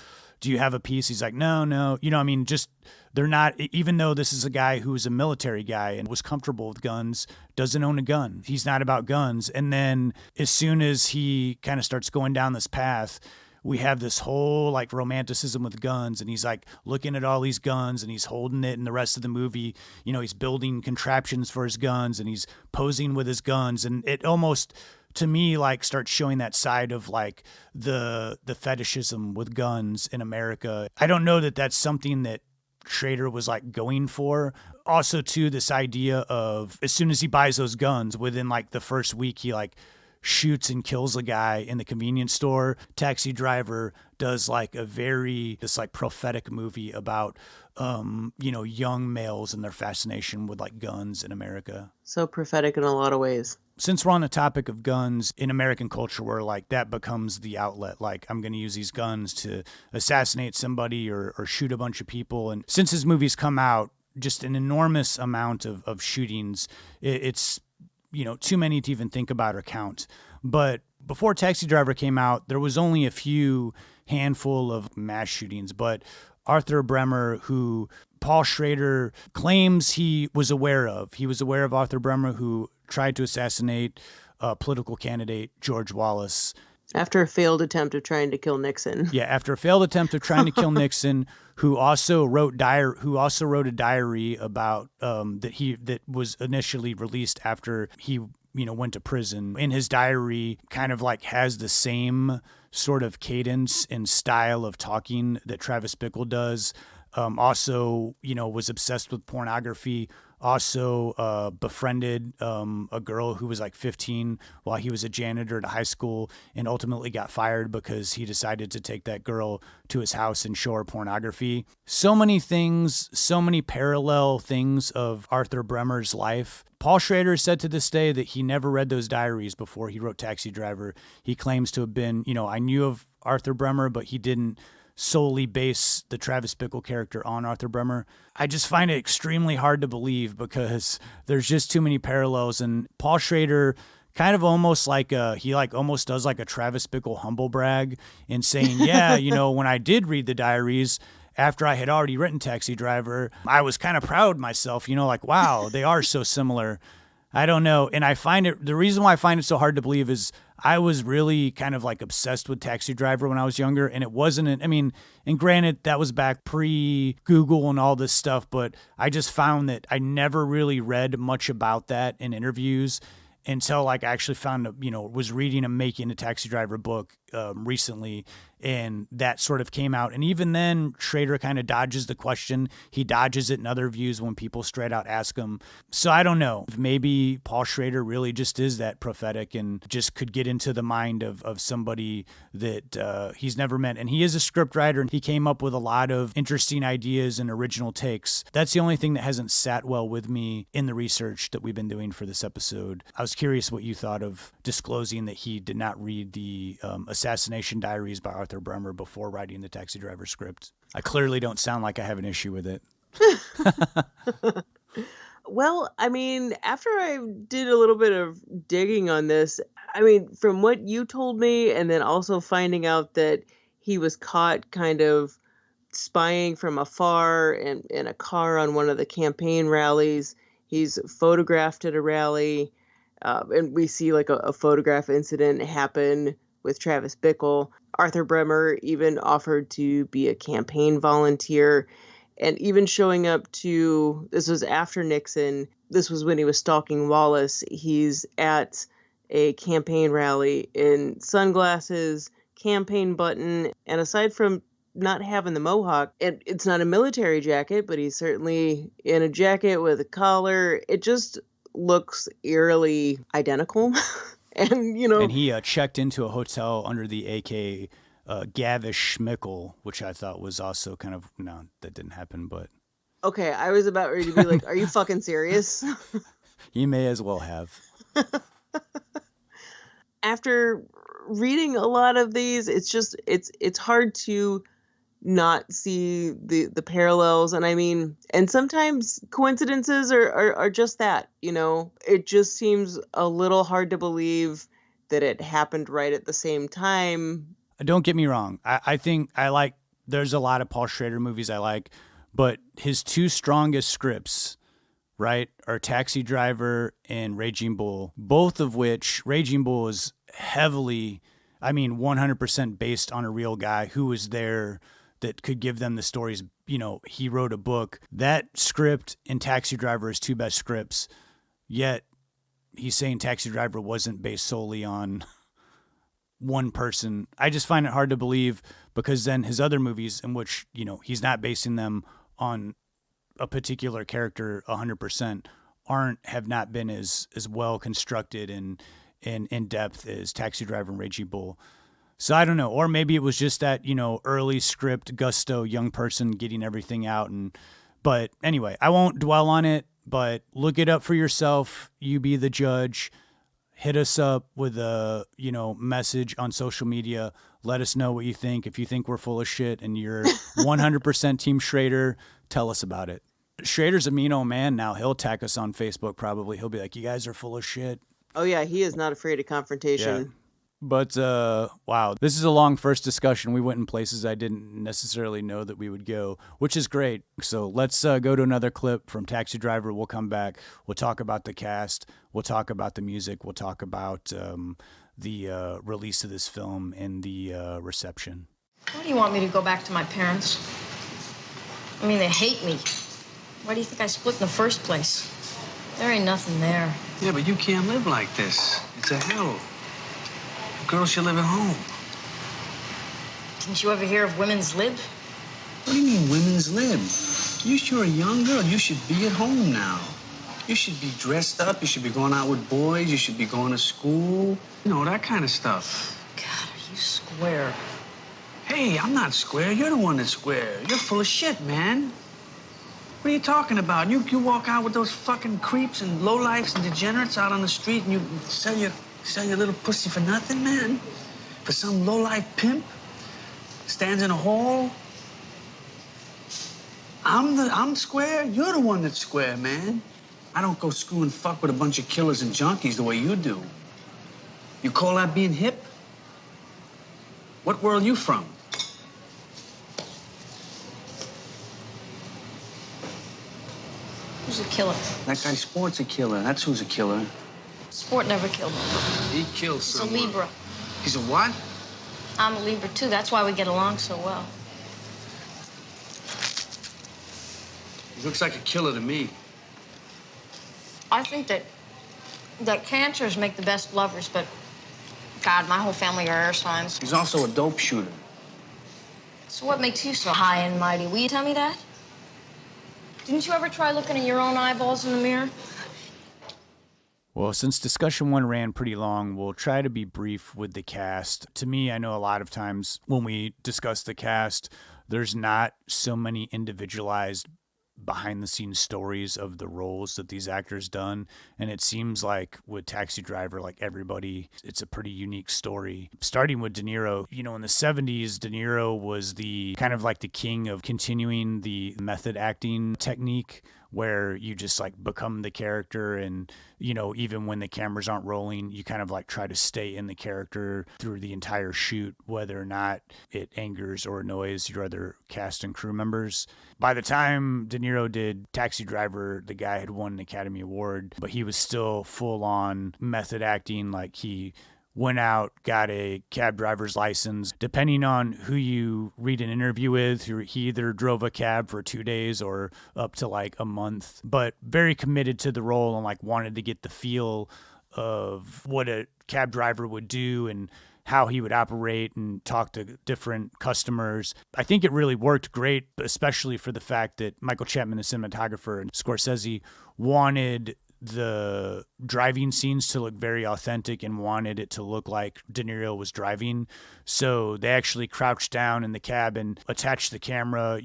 you have a piece? He's like, no. I mean, just they're not, even though this is a guy who was a military guy and was comfortable with guns, doesn't own a gun. He's not about guns. And then as soon as he kind of starts going down this path, we have this whole like romanticism with guns, and he's like looking at all these guns and he's holding it. And the rest of the movie, he's building contraptions for his guns and he's posing with his guns. And it almost, to me, like starts showing that side of like the fetishism with guns in America. I don't know that that's something that Schrader was like going for. Also too, this idea of as soon as he buys those guns, within like the first week, he like shoots and kills a guy in the convenience store. Taxi Driver does like this like prophetic movie about, young males and their fascination with like guns in America. So prophetic in a lot of ways. Since we're on the topic of guns in American culture, where like that becomes the outlet, like I'm going to use these guns to assassinate somebody or shoot a bunch of people. And since his movies come out, just an enormous amount of shootings. It's too many to even think about or count. But before Taxi Driver came out, there was only a few handful of mass shootings. But Arthur Bremer, who Paul Schrader claims he was aware of Arthur Bremer, who tried to assassinate political candidate George Wallace. After a failed attempt of trying to kill Nixon. Yeah, after a failed attempt of trying to kill Nixon, who also wrote a diary about that was initially released after he went to prison. In his diary, kind of like has the same sort of cadence and style of talking that Travis Bickle does. Also, was obsessed with pornography. Also befriended a girl who was like 15 while he was a janitor at a high school, and ultimately got fired because he decided to take that girl to his house and show her pornography. So many things, so many parallel things of Arthur Bremer's life. Paul Schrader said to this day that he never read those diaries before he wrote Taxi Driver. He claims to have been, I knew of Arthur Bremer, but he didn't solely base the Travis Bickle character on Arthur Bremer. I just find it extremely hard to believe because there's just too many parallels. And Paul Schrader kind of almost like he almost does like a Travis Bickle humble brag in saying, yeah, when I did read the diaries after I had already written Taxi Driver, I was kind of proud of myself, like, wow, they are so similar. I don't know. And the reason why I find it so hard to believe is I was really kind of like obsessed with Taxi Driver when I was younger. And it wasn't, and granted, that was back pre-Google and all this stuff, but I just found that I never really read much about that in interviews until like I actually found, was reading and making a Taxi Driver book recently, and that sort of came out. And even then, Schrader kind of dodges the question. He dodges it in other views when people straight out ask him. So I don't know. Maybe Paul Schrader really just is that prophetic and just could get into the mind of somebody that he's never met. And he is a script writer, and he came up with a lot of interesting ideas and original takes. That's the only thing that hasn't sat well with me in the research that we've been doing for this episode. I was curious what you thought of disclosing that he did not read the Assassination Diaries by Arthur Bremer before writing the Taxi Driver script. I clearly don't sound like I have an issue with it. Well, after I did a little bit of digging on this, from what you told me, and then also finding out that he was caught kind of spying from afar in a car on one of the campaign rallies. He's photographed at a rally, and we see like a photograph incident happen with Travis Bickle. Arthur Bremer even offered to be a campaign volunteer, and even showing up to, this was after Nixon, this was when he was stalking Wallace. He's at a campaign rally in sunglasses, campaign button, and aside from not having the mohawk, it's not a military jacket, but he's certainly in a jacket with a collar. It just looks eerily identical. And he checked into a hotel under the AK Gavish Schmickel, which I thought was also kind of, no, that didn't happen, but okay, I was about ready to be like, are you fucking serious? You may as well have. After reading a lot of these, it's hard to not see the parallels. And I mean, and sometimes coincidences are just that, it just seems a little hard to believe that it happened right at the same time. Don't get me wrong. I think there's a lot of Paul Schrader movies I like, but his two strongest scripts, right, are Taxi Driver and Raging Bull, both of which Raging Bull is heavily, 100% based on a real guy who was there that could give them the stories. He wrote a book. That script and Taxi Driver is two best scripts, yet he's saying Taxi Driver wasn't based solely on one person. I just find it hard to believe, because then his other movies in which, he's not basing them on a particular character 100% have not been as well constructed and in depth as Taxi Driver and Raging Bull. So I don't know, or maybe it was just that, early script gusto, young person getting everything out. But anyway, I won't dwell on it, but look it up for yourself. You be the judge. Hit us up with a, message on social media. Let us know what you think. If you think we're full of shit and you're 100% Team Schrader, tell us about it. Schrader's a mean old man now. He'll attack us on Facebook probably. He'll be like, you guys are full of shit. Oh, yeah, he is not afraid of confrontation. Yeah. But, wow, this is a long first discussion. We went in places I didn't necessarily know that we would go, which is great. So let's go to another clip from Taxi Driver. We'll come back. We'll talk about the cast. We'll talk about the music. We'll talk about the release of this film and the reception. Why do you want me to go back to my parents? They hate me. Why do you think I split in the first place? There ain't nothing there. Yeah, but you can't live like this. It's a hell. Girls should live at home. Didn't you ever hear of women's lib? What do you mean, women's lib? You're a young girl. You should be at home now. You should be dressed up. You should be going out with boys. You should be going to school. That kind of stuff. God, are you square? Hey, I'm not square. You're the one that's square. You're full of shit, man. What are you talking about? You walk out with those fucking creeps and lowlifes and degenerates out on the street, and you sell your little pussy for nothing, man? For some lowlife pimp? Stands in a hall? I'm square? You're the one that's square, man. I don't go screw and fuck with a bunch of killers and junkies the way you do. You call that being hip? What world you from? Who's a killer? That guy Sport's a killer. That's who's a killer. Sport never killed him. He killed someone. He's a Libra. He's a what? I'm a Libra, too. That's why we get along so well. He looks like a killer to me. I think that cancers make the best lovers, but God, my whole family are air signs. He's also a dope shooter. So what makes you so high and mighty? Will you tell me that? Didn't you ever try looking at your own eyeballs in the mirror? Well, since discussion one ran pretty long, we'll try to be brief with the cast. To me, I know a lot of times when we discuss the cast, there's not so many individualized behind-the-scenes stories of the roles that these actors done. And it seems like with Taxi Driver, like everybody, it's a pretty unique story. Starting with DeNiro, in the 70s, DeNiro was the kind of like the king of continuing the method acting technique, where you just like become the character, and even when the cameras aren't rolling, you kind of like try to stay in the character through the entire shoot, whether or not it angers or annoys your other cast and crew members. By the time De Niro did Taxi Driver, the guy had won an Academy Award, but he was still full on method acting. Like, he went out, got a cab driver's license. Depending on who you read an interview with, he either drove a cab for 2 days or up to like a month, but very committed to the role and like wanted to get the feel of what a cab driver would do and how he would operate and talk to different customers. I think it really worked great, especially for the fact that Michael Chapman, the cinematographer, and Scorsese wanted the driving scenes to look very authentic and wanted it to look like De Niro was driving. So they actually crouched down in the cab and attached the camera,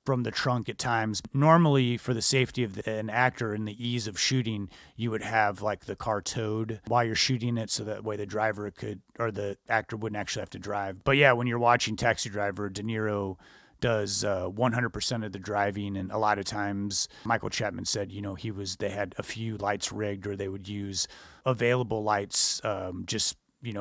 from the trunk at times. Normally, for the safety of an actor and the ease of shooting, you would have like the car towed while you're shooting it, so that way the driver could, or the actor wouldn't actually have to drive. But yeah, when you're watching Taxi Driver, De Niro does 100% of the driving, and a lot of times Michael Chapman said, they had a few lights rigged, or they would use available lights, just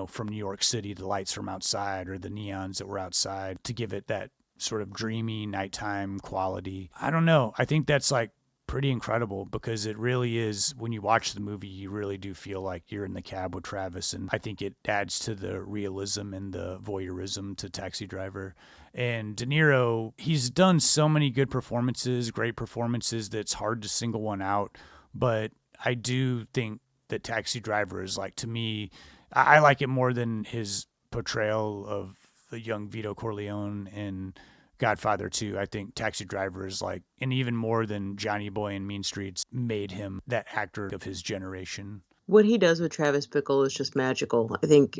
from New York City, the lights from outside or the neons that were outside, to give it that sort of dreamy nighttime quality. I don't know. I think that's like pretty incredible, because it really is, when you watch the movie, you really do feel like you're in the cab with Travis, and I think it adds to the realism and the voyeurism to Taxi Driver. And De Niro, he's done so many good performances, great performances, that it's hard to single one out, but I do think that Taxi Driver is, like, to me, I like it more than his portrayal of the young Vito Corleone in Godfather 2. I think Taxi Driver is like, and even more than Johnny Boy and Mean Streets, made him that actor of his generation. What he does with Travis Bickle is just magical. I think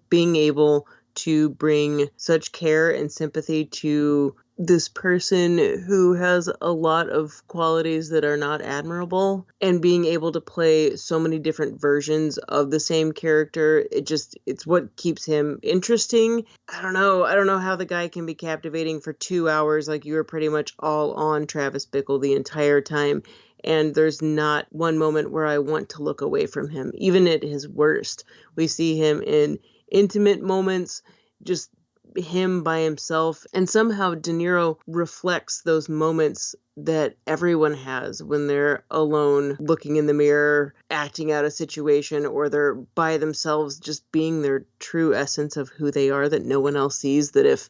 being able to bring such care and sympathy to this person who has a lot of qualities that are not admirable, and being able to play so many different versions of the same character, it's what keeps him interesting. I don't know how the guy can be captivating for 2 hours. Like, you were pretty much all on Travis Bickle the entire time, and there's not one moment where I want to look away from him, even at his worst. We see him in intimate moments, just him by himself, and somehow De Niro reflects those moments that everyone has when they're alone, looking in the mirror, acting out a situation, or they're by themselves, just being their true essence of who they are that no one else sees. That if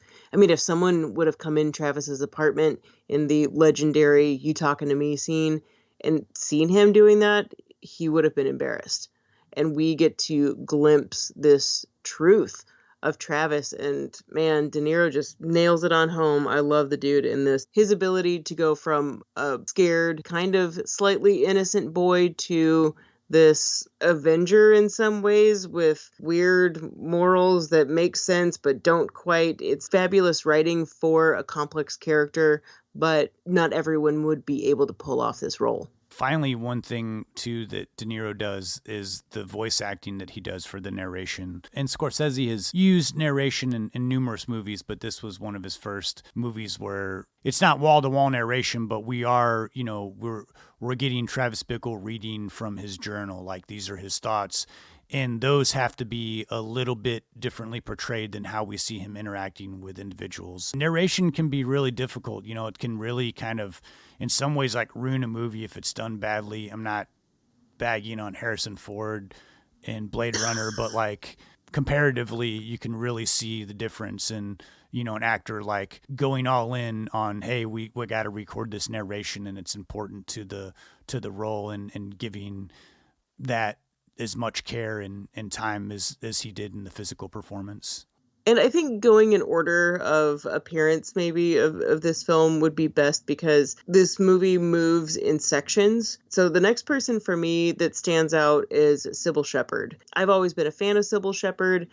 someone would have come in Travis's apartment in the legendary "You Talking to Me" scene and seen him doing that, he would have been embarrassed. And we get to glimpse this truth of Travis, and man, De Niro just nails it on home. I love the dude in this. His ability to go from a scared, kind of slightly innocent boy to this Avenger in some ways, with weird morals that make sense but don't quite. It's fabulous writing for a complex character, but not everyone would be able to pull off this role. Finally, one thing, too, that De Niro does is the voice acting that he does for the narration. And Scorsese has used narration in numerous movies, but this was one of his first movies where it's not wall-to-wall narration, but we are, we're getting Travis Bickle reading from his journal. Like, these are his thoughts. And those have to be a little bit differently portrayed than how we see him interacting with individuals. Narration can be really difficult. It can really kind of, in some ways, like, ruin a movie if it's done badly. I'm not bagging on Harrison Ford in Blade Runner, but like, comparatively, you can really see the difference in, an actor like going all in on, hey, we got to record this narration, and it's important to the role, and giving that as much care and time as he did in the physical performance. And I think going in order of appearance maybe of this film would be best, because this movie moves in sections. So the next person for me that stands out is Cybill Shepherd. I've always been a fan of Cybill Shepherd.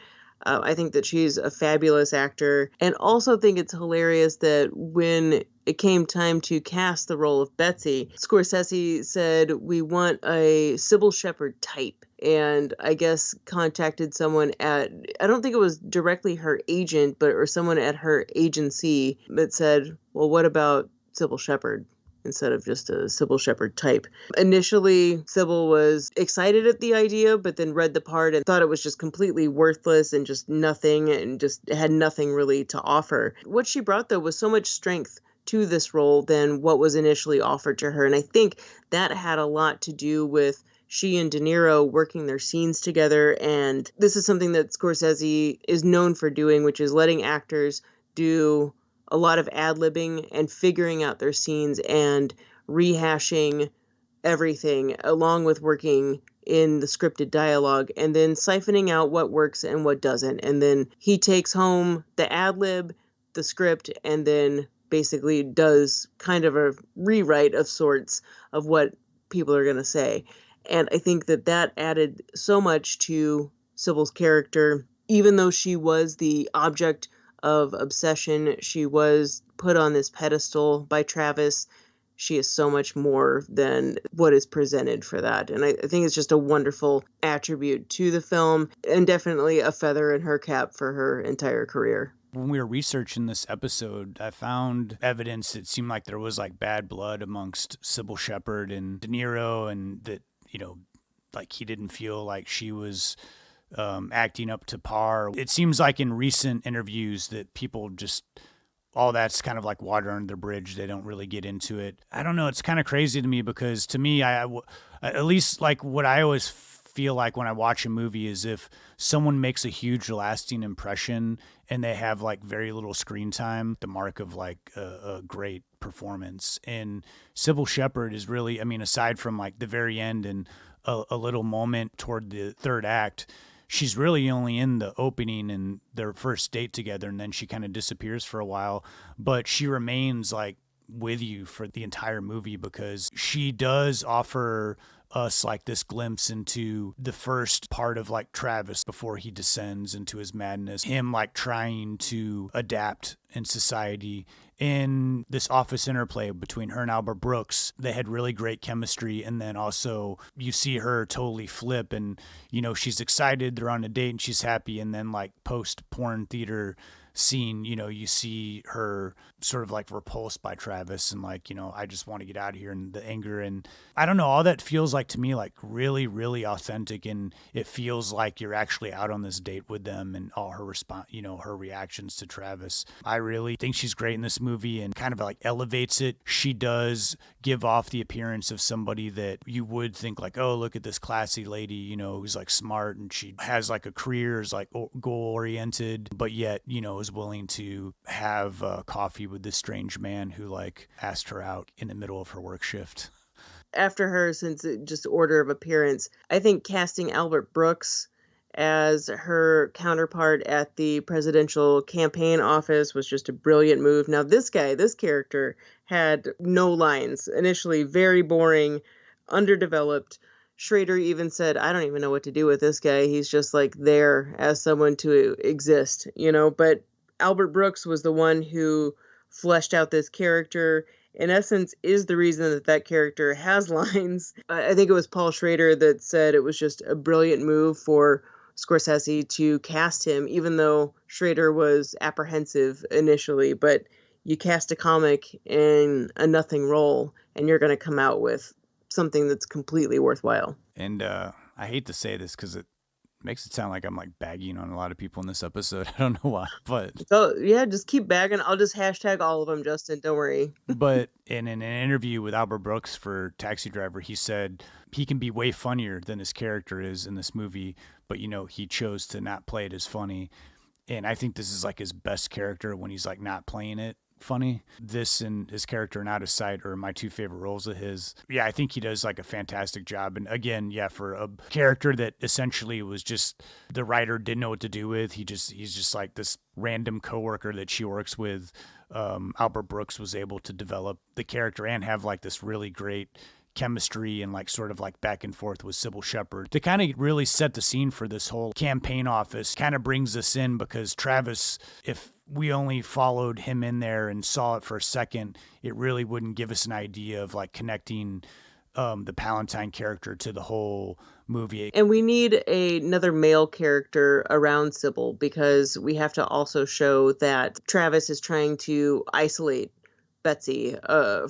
I think that she's a fabulous actor, and also think it's hilarious that when it came time to cast the role of Betsy, Scorsese said, we want a Cybill Shepherd type. And I guess contacted someone at, I don't think it was directly her agent, or someone at her agency that said, well, what about Cybill Shepherd? instead of just a Cybill Shepherd type. Initially, Cybill was excited at the idea, but then read the part and thought it was just completely worthless and just nothing, and just had nothing really to offer. What she brought, though, was so much strength to this role than what was initially offered to her. And I think that had a lot to do with she and DeNiro working their scenes together. And this is something that Scorsese is known for doing, which is letting actors do a lot of ad-libbing and figuring out their scenes and rehashing everything along with working in the scripted dialogue and then siphoning out what works and what doesn't. And then he takes home the ad-lib, the script, and then basically does kind of a rewrite of sorts of what people are going to say. And I think that added so much to Cybill's character. Even though she was the object of obsession, she was put on this pedestal by Travis, she is so much more than what is presented for that. And I think it's just a wonderful attribute to the film and definitely a feather in her cap for her entire career. When we were researching this episode, I found evidence that seemed like there was like bad blood amongst Cybill Shepherd and DeNiro, and that, like he didn't feel like she was acting up to par. It seems like in recent interviews that people just, all that's kind of like water under the bridge. They don't really get into it. I don't know. It's kind of crazy to me because to me, I at least like what I always feel like when I watch a movie is if someone makes a huge lasting impression and they have like very little screen time, the mark of like a great performance. And Cybill Shepherd is really, I mean, aside from like the very end and a little moment toward the third act, she's really only in the opening and their first date together, and then she kind of disappears for a while. But she remains like with you for the entire movie because she does offer us like this glimpse into the first part of like Travis before he descends into his madness, him like trying to adapt in society. In this office interplay between her and Albert Brooks, they had really great chemistry. And then also you see her totally flip and, she's excited, they're on a date and she's happy. And then like post porn theater scene, you see her sort of like repulsed by Travis and like, I just want to get out of here, and the anger. And I don't know, all that feels like to me like really, really authentic. And it feels like you're actually out on this date with them and all her response, her reactions to Travis. I really think she's great in this movie and kind of like elevates it. She does give off the appearance of somebody that you would think like, oh, look at this classy lady, who's like smart and she has like a career, is like goal oriented, but yet, is willing to have coffee with this strange man who like asked her out in the middle of her work shift. After her, since just order of appearance, I think casting Albert Brooks as her counterpart at the presidential campaign office was just a brilliant move. Now, this character had no lines. Initially, very boring, underdeveloped. Schrader even said, I don't even know what to do with this guy. He's just like there as someone to exist, But Albert Brooks was the one who fleshed out this character, in essence, is the reason that character has lines. I think it was Paul Schrader that said it was just a brilliant move for Scorsese to cast him, even though Schrader was apprehensive initially. But you cast a comic in a nothing role, and you're going to come out with something that's completely worthwhile. And I hate to say this because it makes it sound like I'm like bagging on a lot of people in this episode. I don't know why, but so yeah, just keep bagging. I'll just hashtag all of them, Justin. Don't worry. But in an interview with Albert Brooks for Taxi Driver, he said he can be way funnier than his character is in this movie, but he chose to not play it as funny. And I think this is like his best character when he's like not playing it funny. This and his character in Out of Sight are my two favorite roles of his. Yeah, I think he does like a fantastic job. And again, yeah, for a character that essentially was just the writer didn't know what to do with. He's just like this random coworker that she works with. Albert Brooks was able to develop the character and have like this really great chemistry and like sort of like back and forth with Cybill Shepherd to kind of really set the scene for this whole campaign office. Kind of brings us in because Travis, if we only followed him in there and saw it for a second, it really wouldn't give us an idea of like connecting the Palantine character to the whole movie. And we need another male character around Cybill because we have to also show that Travis is trying to isolate Betsy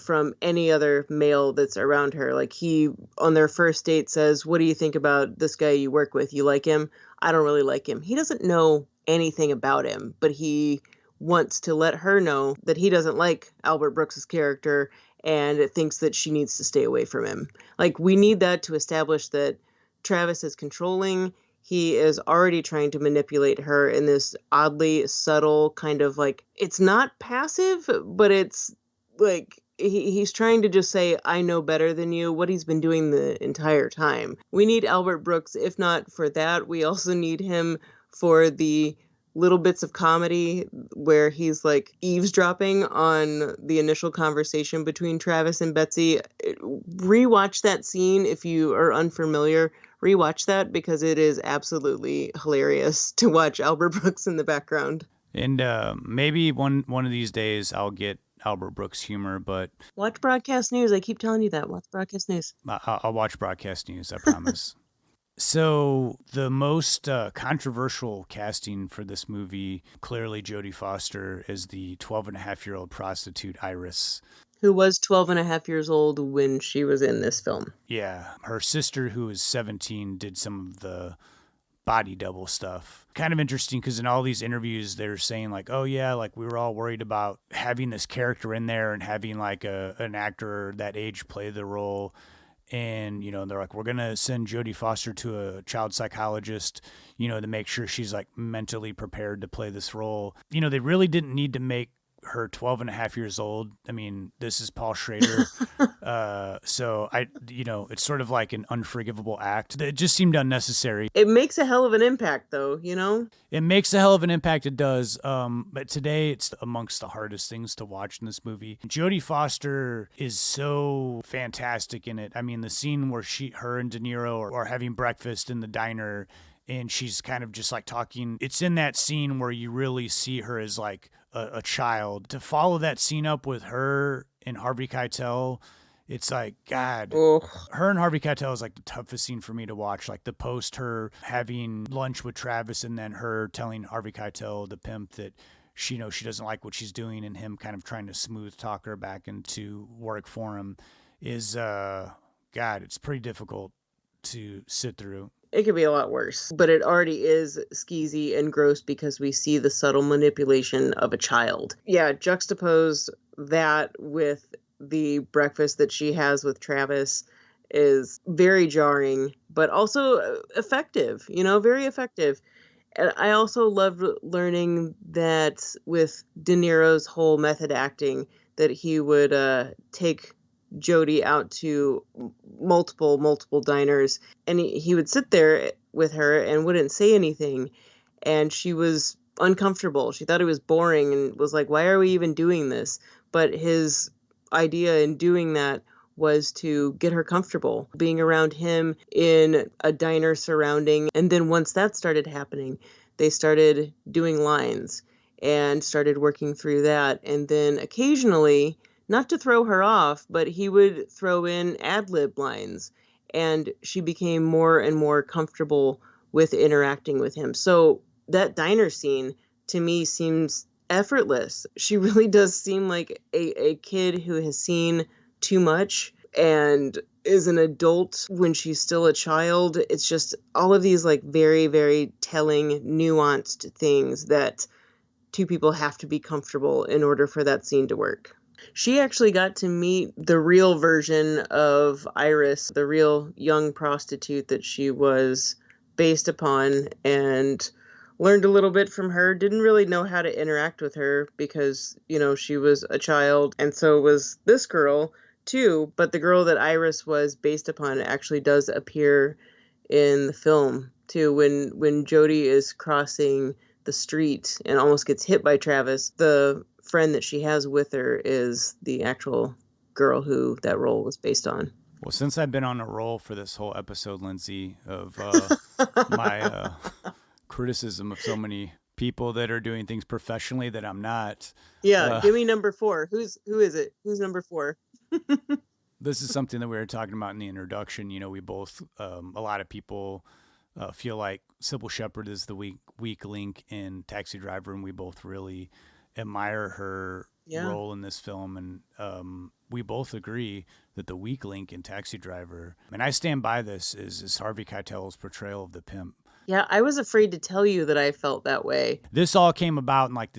from any other male that's around her. Like, he, on their first date, says, "What do you think about this guy you work with? You like him?" "I don't really like him." He doesn't know anything about him, but he wants to let her know that he doesn't like Albert Brooks's character and thinks that she needs to stay away from him. Like, we need that to establish that Travis is controlling. He is already trying to manipulate her in this oddly subtle kind of, like, it's not passive, but it's like he's trying to just say, "I know better than you," what he's been doing the entire time. We need Albert Brooks, if not for that, we also need him for the little bits of comedy where he's like eavesdropping on the initial conversation between Travis and Betsy. Rewatch that scene if you are unfamiliar. Rewatch that because it is absolutely hilarious to watch Albert Brooks in the background. And maybe one of these days I'll get Albert Brooks humor, but watch broadcast news. I keep telling you that. Watch broadcast news. I'll watch broadcast news, I promise. So the most controversial casting for this movie, clearly Jodie Foster as the 12-and-a-half-year-old prostitute Iris. Who was 12 and a half years old when she was in this film. Yeah. Her sister, who was 17, did some of the body double stuff. Kind of interesting because in all these interviews, they're saying like, oh yeah, like we were all worried about having this character in there and having like an actor that age play the role. And, you know, they're like, we're going to send Jodie Foster to a child psychologist, you know, to make sure she's like mentally prepared to play this role. You know, they really didn't need to make her 12 and a half years old. I mean, this is Paul Schrader. So it's sort of like an unforgivable act. It just seemed unnecessary. It makes a hell of an impact though, you know? It makes a hell of an impact. It does. But today it's amongst the hardest things to watch in this movie. Jodie Foster is so fantastic in it. I mean, the scene where her and DeNiro are having breakfast in the diner and she's kind of just like talking. It's in that scene where you really see her as like a child. To follow that scene up with her and Harvey Keitel, it's like, God, her and Harvey Keitel is like the toughest scene for me to watch. Like the post her having lunch with Travis and then her telling Harvey Keitel, the pimp, that she knows she doesn't like what she's doing and him kind of trying to smooth talk her back into work for him is, God, it's pretty difficult to sit through. It could be a lot worse, but it already is skeezy and gross because we see the subtle manipulation of a child. Yeah, juxtapose that with the breakfast that she has with Travis is very jarring, but also effective, you know, very effective. And I also loved learning that with DeNiro's whole method acting, that he would take Jodie out to multiple diners, and he would sit there with her and wouldn't say anything, and she was uncomfortable. She thought it was boring and was like, why are we even doing this? But his idea in doing that was to get her comfortable being around him in a diner surrounding. And then once that started happening, they started doing lines and started working through that. And then occasionally, not to throw her off, but he would throw in ad-lib lines, and she became more and more comfortable with interacting with him. So that diner scene, to me, seems effortless. She really does seem like a kid who has seen too much and is an adult when she's still a child. It's just all of these like very, very telling, nuanced things that two people have to be comfortable in order for that scene to work. She actually got to meet the real version of Iris, the real young prostitute that she was based upon, and learned a little bit from her. Didn't really know how to interact with her because, you know, she was a child, and so was this girl too. But the girl that Iris was based upon actually does appear in the film too. When Jodie is crossing the street and almost gets hit by Travis, the friend that she has with her is the actual girl who that role was based on. Well, since I've been on a roll for this whole episode, Lindsay, of my criticism of so many people that are doing things professionally that I'm not. Yeah, give me number 4. Who is it? Who's number 4? This is something that we were talking about in the introduction. You know, we both, a lot of people feel like Cybill Shepherd is the weak link in Taxi Driver, and we both really admire her role in this film. And we both agree that the weak link in Taxi Driver, and I stand by this, is Harvey Keitel's portrayal of the pimp. Yeah, I was afraid to tell you that I felt that way. This all came about in like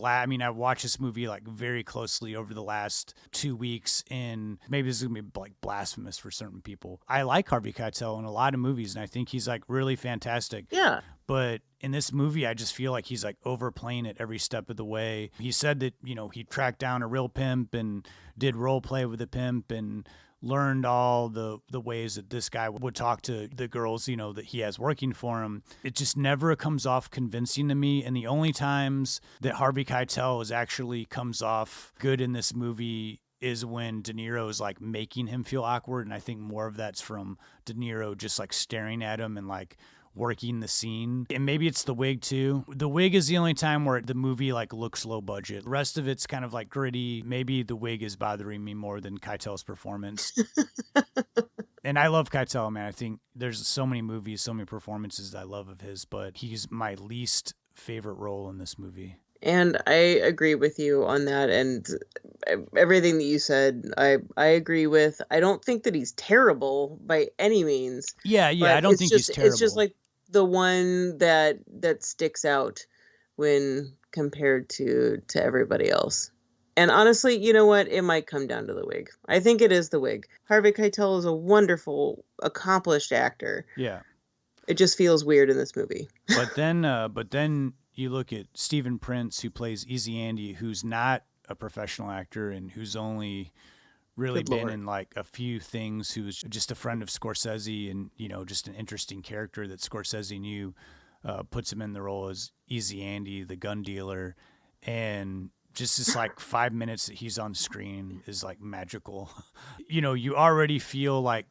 I mean, I watched this movie like very closely over the last 2 weeks, and maybe this is gonna be like blasphemous for certain people. I like Harvey Keitel in a lot of movies, and I think he's like really fantastic. Yeah. But in this movie, I just feel like he's like overplaying it every step of the way. He said that, he tracked down a real pimp and did role play with a pimp and learned all the ways that this guy would talk to the girls, that he has working for him. It just never comes off convincing to me. And the only times that Harvey Keitel actually comes off good in this movie is when DeNiro is like making him feel awkward. And I think more of that's from DeNiro just like staring at him and like working the scene. And maybe it's the wig too. The wig is the only time where the movie like looks low budget. The rest of it's kind of like gritty. Maybe the wig is bothering me more than Keitel's performance. And I love Keitel, man. I think there's so many movies, so many performances I love of his, but he's my least favorite role in this movie. And I agree with you on that. And everything that you said, I agree with. I don't think that he's terrible by any means. Yeah, I don't think he's terrible. It's just like the one that sticks out when compared to everybody else. And honestly, you know what? It might come down to the wig. I think it is the wig. Harvey Keitel is a wonderful, accomplished actor. Yeah. It just feels weird in this movie. But then you look at Stephen Prince, who plays Easy Andy, who's not a professional actor and who's only really been in like a few things, who's just a friend of Scorsese and, just an interesting character that Scorsese knew, puts him in the role as Easy Andy, the gun dealer. And just this like 5 minutes that he's on screen is like magical. You already feel like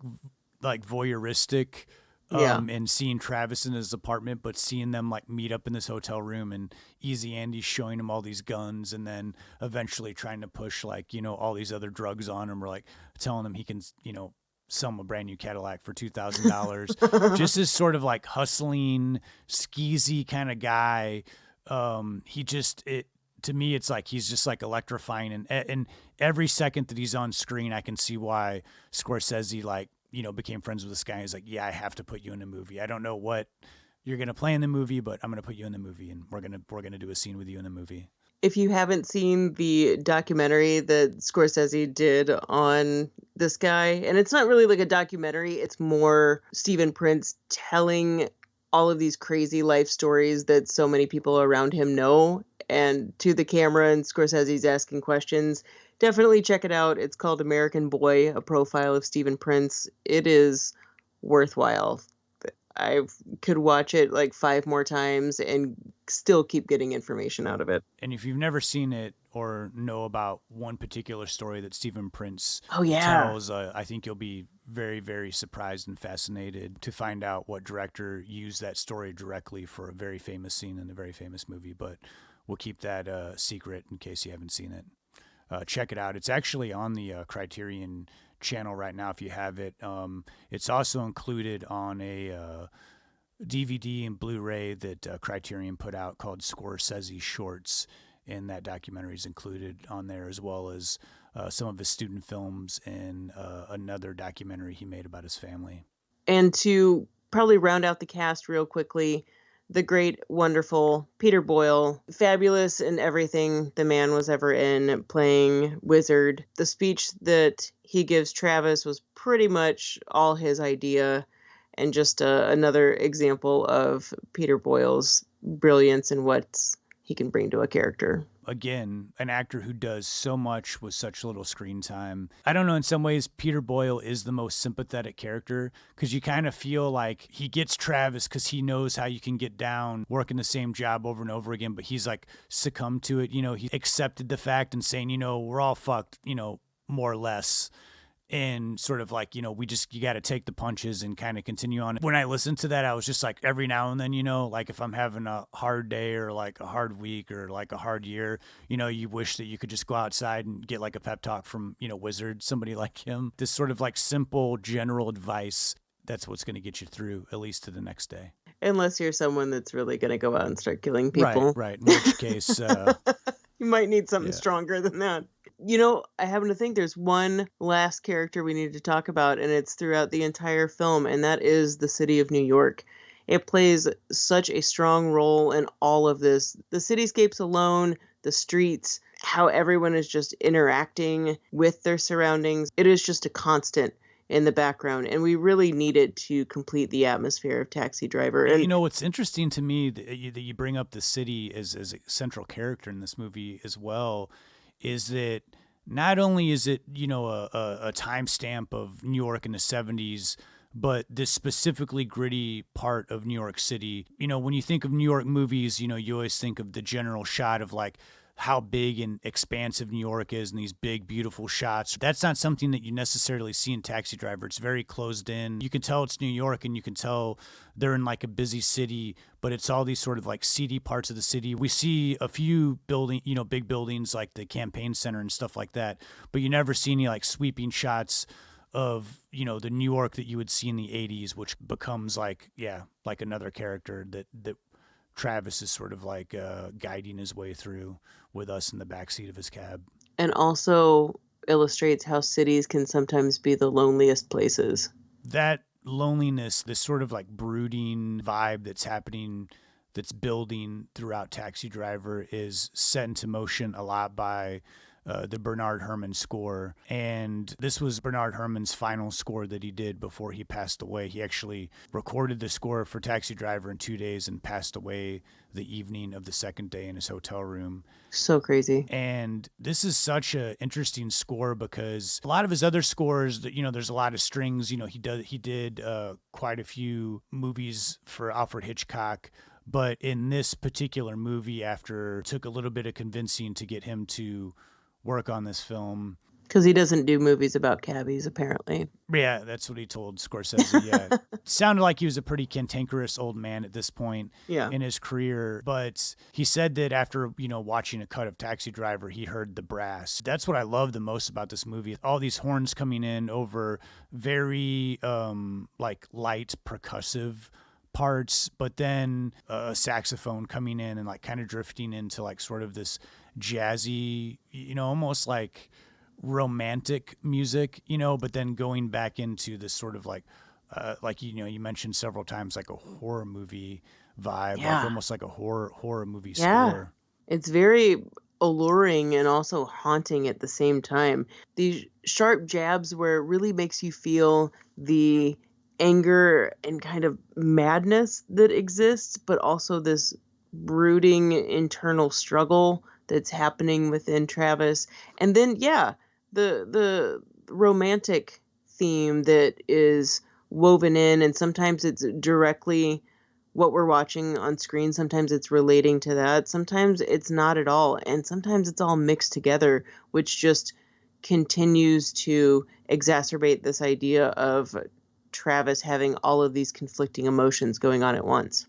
voyeuristic and seeing Travis in his apartment, but seeing them like meet up in this hotel room and Easy Andy showing him all these guns and then eventually trying to push like, all these other drugs on him, or like telling him he can, sell him a brand new Cadillac for $2,000. Just this sort of like hustling, skeezy kind of guy. To me, it's like he's just like electrifying, and every second that he's on screen, I can see why Scorsese became friends with this guy. He's like, yeah, I have to put you in a movie. I don't know what you're gonna play in the movie, but I'm gonna put you in the movie, and we're gonna do a scene with you in the movie. If you haven't seen the documentary that Scorsese did on this guy, and it's not really like a documentary, it's more Stephen Prince telling all of these crazy life stories that so many people around him know, and to the camera, and Scorsese's asking questions. Definitely check it out. It's called American Boy, A Profile of Stephen Prince. It is worthwhile. I could watch it like 5 more times and still keep getting information out of it. And if you've never seen it or know about one particular story that Stephen Prince tells, I think you'll be very, very surprised and fascinated to find out what director used that story directly for a very famous scene in a very famous movie. But we'll keep that secret in case you haven't seen it. Check it out. It's actually on the Criterion channel right now if you have it. It's also included on a DVD and Blu-ray that Criterion put out called Scorsese Shorts, and that documentary is included on there, as well as some of his student films and another documentary he made about his family. And to probably round out the cast real quickly, the great, wonderful Peter Boyle, fabulous in everything the man was ever in, playing Wizard. The speech that he gives Travis was pretty much all his idea, and just another example of Peter Boyle's brilliance and what he can bring to a character. Again, an actor who does so much with such little screen time. I don't know, in some ways, Peter Boyle is the most sympathetic character, because you kind of feel like he gets Travis because he knows how you can get down working the same job over and over again, but he's like succumbed to it. He accepted the fact and saying, we're all fucked, more or less. And sort of like, you got to take the punches and kind of continue on. When I listened to that, I was just like, every now and then, like if I'm having a hard day or like a hard week or like a hard year, you wish that you could just go outside and get like a pep talk from, Wizard, somebody like him. This sort of like simple general advice, that's what's going to get you through at least to the next day. Unless you're someone that's really going to go out and start killing people. Right. In which case... You might need something stronger than that. I happen to think there's one last character we need to talk about, and it's throughout the entire film, and that is the city of New York. It plays such a strong role in all of this. The cityscapes alone, the streets, how everyone is just interacting with their surroundings. It is just a constant in the background, and we really need it to complete the atmosphere of Taxi Driver. And what's interesting to me that you bring up the city as a central character in this movie as well is that not only is it, a timestamp of New York in the 70s, but this specifically gritty part of New York City. When you think of New York movies, you always think of the general shot of like how big and expansive New York is and these big, beautiful shots. That's not something that you necessarily see in Taxi Driver. It's very closed in. You can tell it's New York and you can tell they're in like a busy city, but it's all these sort of like seedy parts of the city. We see a few big buildings like the campaign center and stuff like that, but you never see any like sweeping shots of, the New York that you would see in the 80s, which becomes like another character that Travis is sort of like guiding his way through with us in the backseat of his cab. And also illustrates how cities can sometimes be the loneliest places. That loneliness, this sort of like brooding vibe that's building throughout Taxi Driver is set into motion a lot by the Bernard Herrmann score. And this was Bernard Herrmann's final score that he did before he passed away. He actually recorded the score for Taxi Driver in 2 days and passed away the evening of the second day in his hotel room. So crazy. And this is such an interesting score because a lot of his other scores, there's a lot of strings. He did quite a few movies for Alfred Hitchcock. But in this particular movie, after it took a little bit of convincing to get him to work on this film. Because he doesn't do movies about cabbies, apparently. Yeah, that's what he told Scorsese. Yeah. Sounded like he was a pretty cantankerous old man at this point in his career. But he said that after, watching a cut of Taxi Driver, he heard the brass. That's what I love the most about this movie. All these horns coming in over very light percussive parts, but then a saxophone coming in and like kind of drifting into like sort of this jazzy, almost like romantic music, but then going back into this sort of like you mentioned several times, like a horror movie vibe, like almost like a horror movie score. It's very alluring and also haunting at the same time. These sharp jabs where it really makes you feel the anger and kind of madness that exists, but also this brooding internal struggle that's happening within Travis. And then, the romantic theme that is woven in, and sometimes it's directly what we're watching on screen. Sometimes it's relating to that. Sometimes it's not at all. And sometimes it's all mixed together, which just continues to exacerbate this idea of Travis having all of these conflicting emotions going on at once.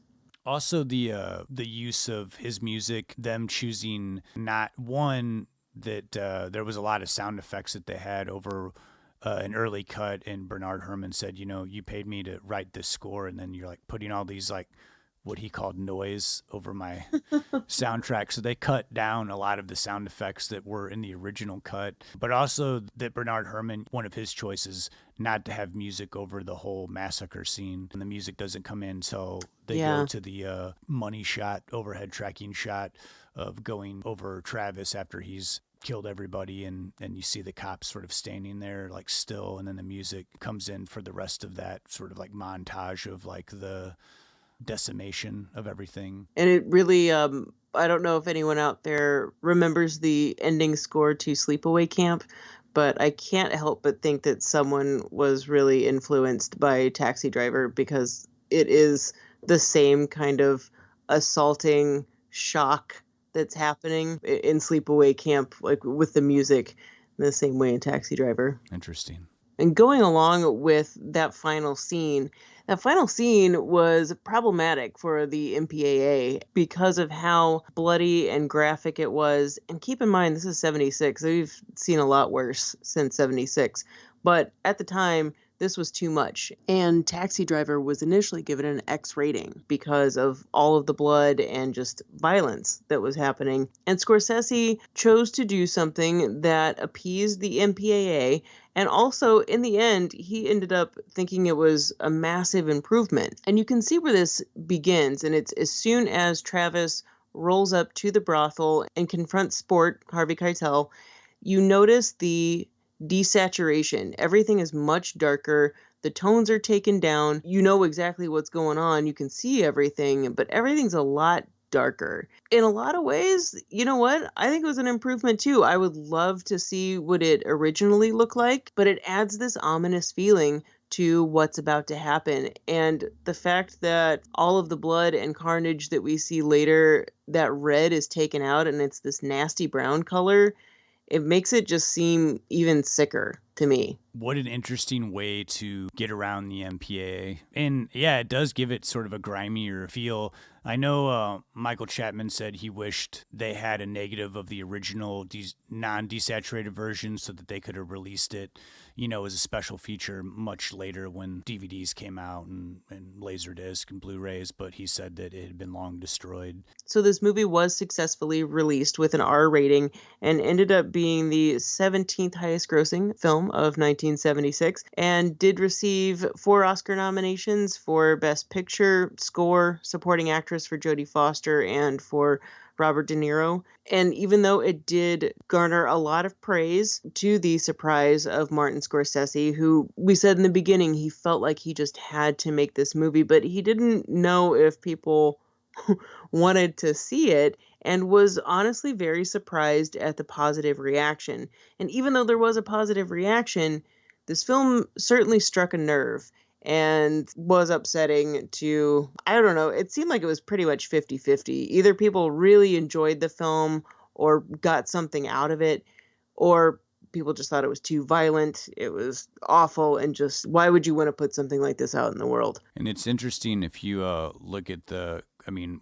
Also, the use of his music, them choosing not one that there was a lot of sound effects that they had over an early cut, and Bernard Herrmann said, you paid me to write this score, and then you're like putting all these like what he called noise over my soundtrack. So they cut down a lot of the sound effects that were in the original cut, but also that Bernard Herrmann, one of his choices, not to have music over the whole massacre scene. And the music doesn't come in until they go to the money shot, overhead tracking shot of going over Travis after he's killed everybody, and you see the cops sort of standing there like still, and then the music comes in for the rest of that sort of like montage of like the decimation of everything. And it really I don't know if anyone out there remembers the ending score to Sleepaway Camp, but I can't help but think that someone was really influenced by Taxi Driver, because it is the same kind of assaulting shock that's happening in Sleepaway Camp, like with the music, in the same way in Taxi Driver. Interesting. And going along with that final scene was problematic for the MPAA because of how bloody and graphic it was. And keep in mind, this is 76. We've seen a lot worse since 76. But at the time, this was too much. And Taxi Driver was initially given an X rating because of all of the blood and just violence that was happening. And Scorsese chose to do something that appeased the MPAA. And also, in the end, he ended up thinking it was a massive improvement. And you can see where this begins. And it's as soon as Travis rolls up to the brothel and confronts Sport, Harvey Keitel, you notice the desaturation. Everything is much darker. The tones are taken down. You know exactly what's going on. You can see everything, but everything's a lot darker. In a lot of ways, you know what? I think it was an improvement too. I would love to see what it originally looked like, but it adds this ominous feeling to what's about to happen. And the fact that all of the blood and carnage that we see later, that red is taken out and it's this nasty brown color, it makes it just seem even sicker to me. What an interesting way to get around the MPAA. And yeah, it does give it sort of a grimier feel. I know Michael Chapman said he wished they had a negative of the original non-desaturated version so that they could have released it, as a special feature much later when DVDs came out and Laserdisc and Blu-rays, but he said that it had been long destroyed. So this movie was successfully released with an R rating and ended up being the 17th highest grossing film of 1976 and did receive 4 Oscar nominations for Best Picture, Score, Supporting Actress for Jodie Foster, and for Robert DeNiro. And even though it did garner a lot of praise, to the surprise of Martin Scorsese, who we said in the beginning he felt like he just had to make this movie, but he didn't know if people wanted to see it, and was honestly very surprised at the positive reaction. And even though there was a positive reaction, this film certainly struck a nerve and was upsetting to, I don't know, it seemed like it was pretty much 50-50. Either people really enjoyed the film or got something out of it, or people just thought it was too violent, it was awful, and just, why would you want to put something like this out in the world? And it's interesting if you look at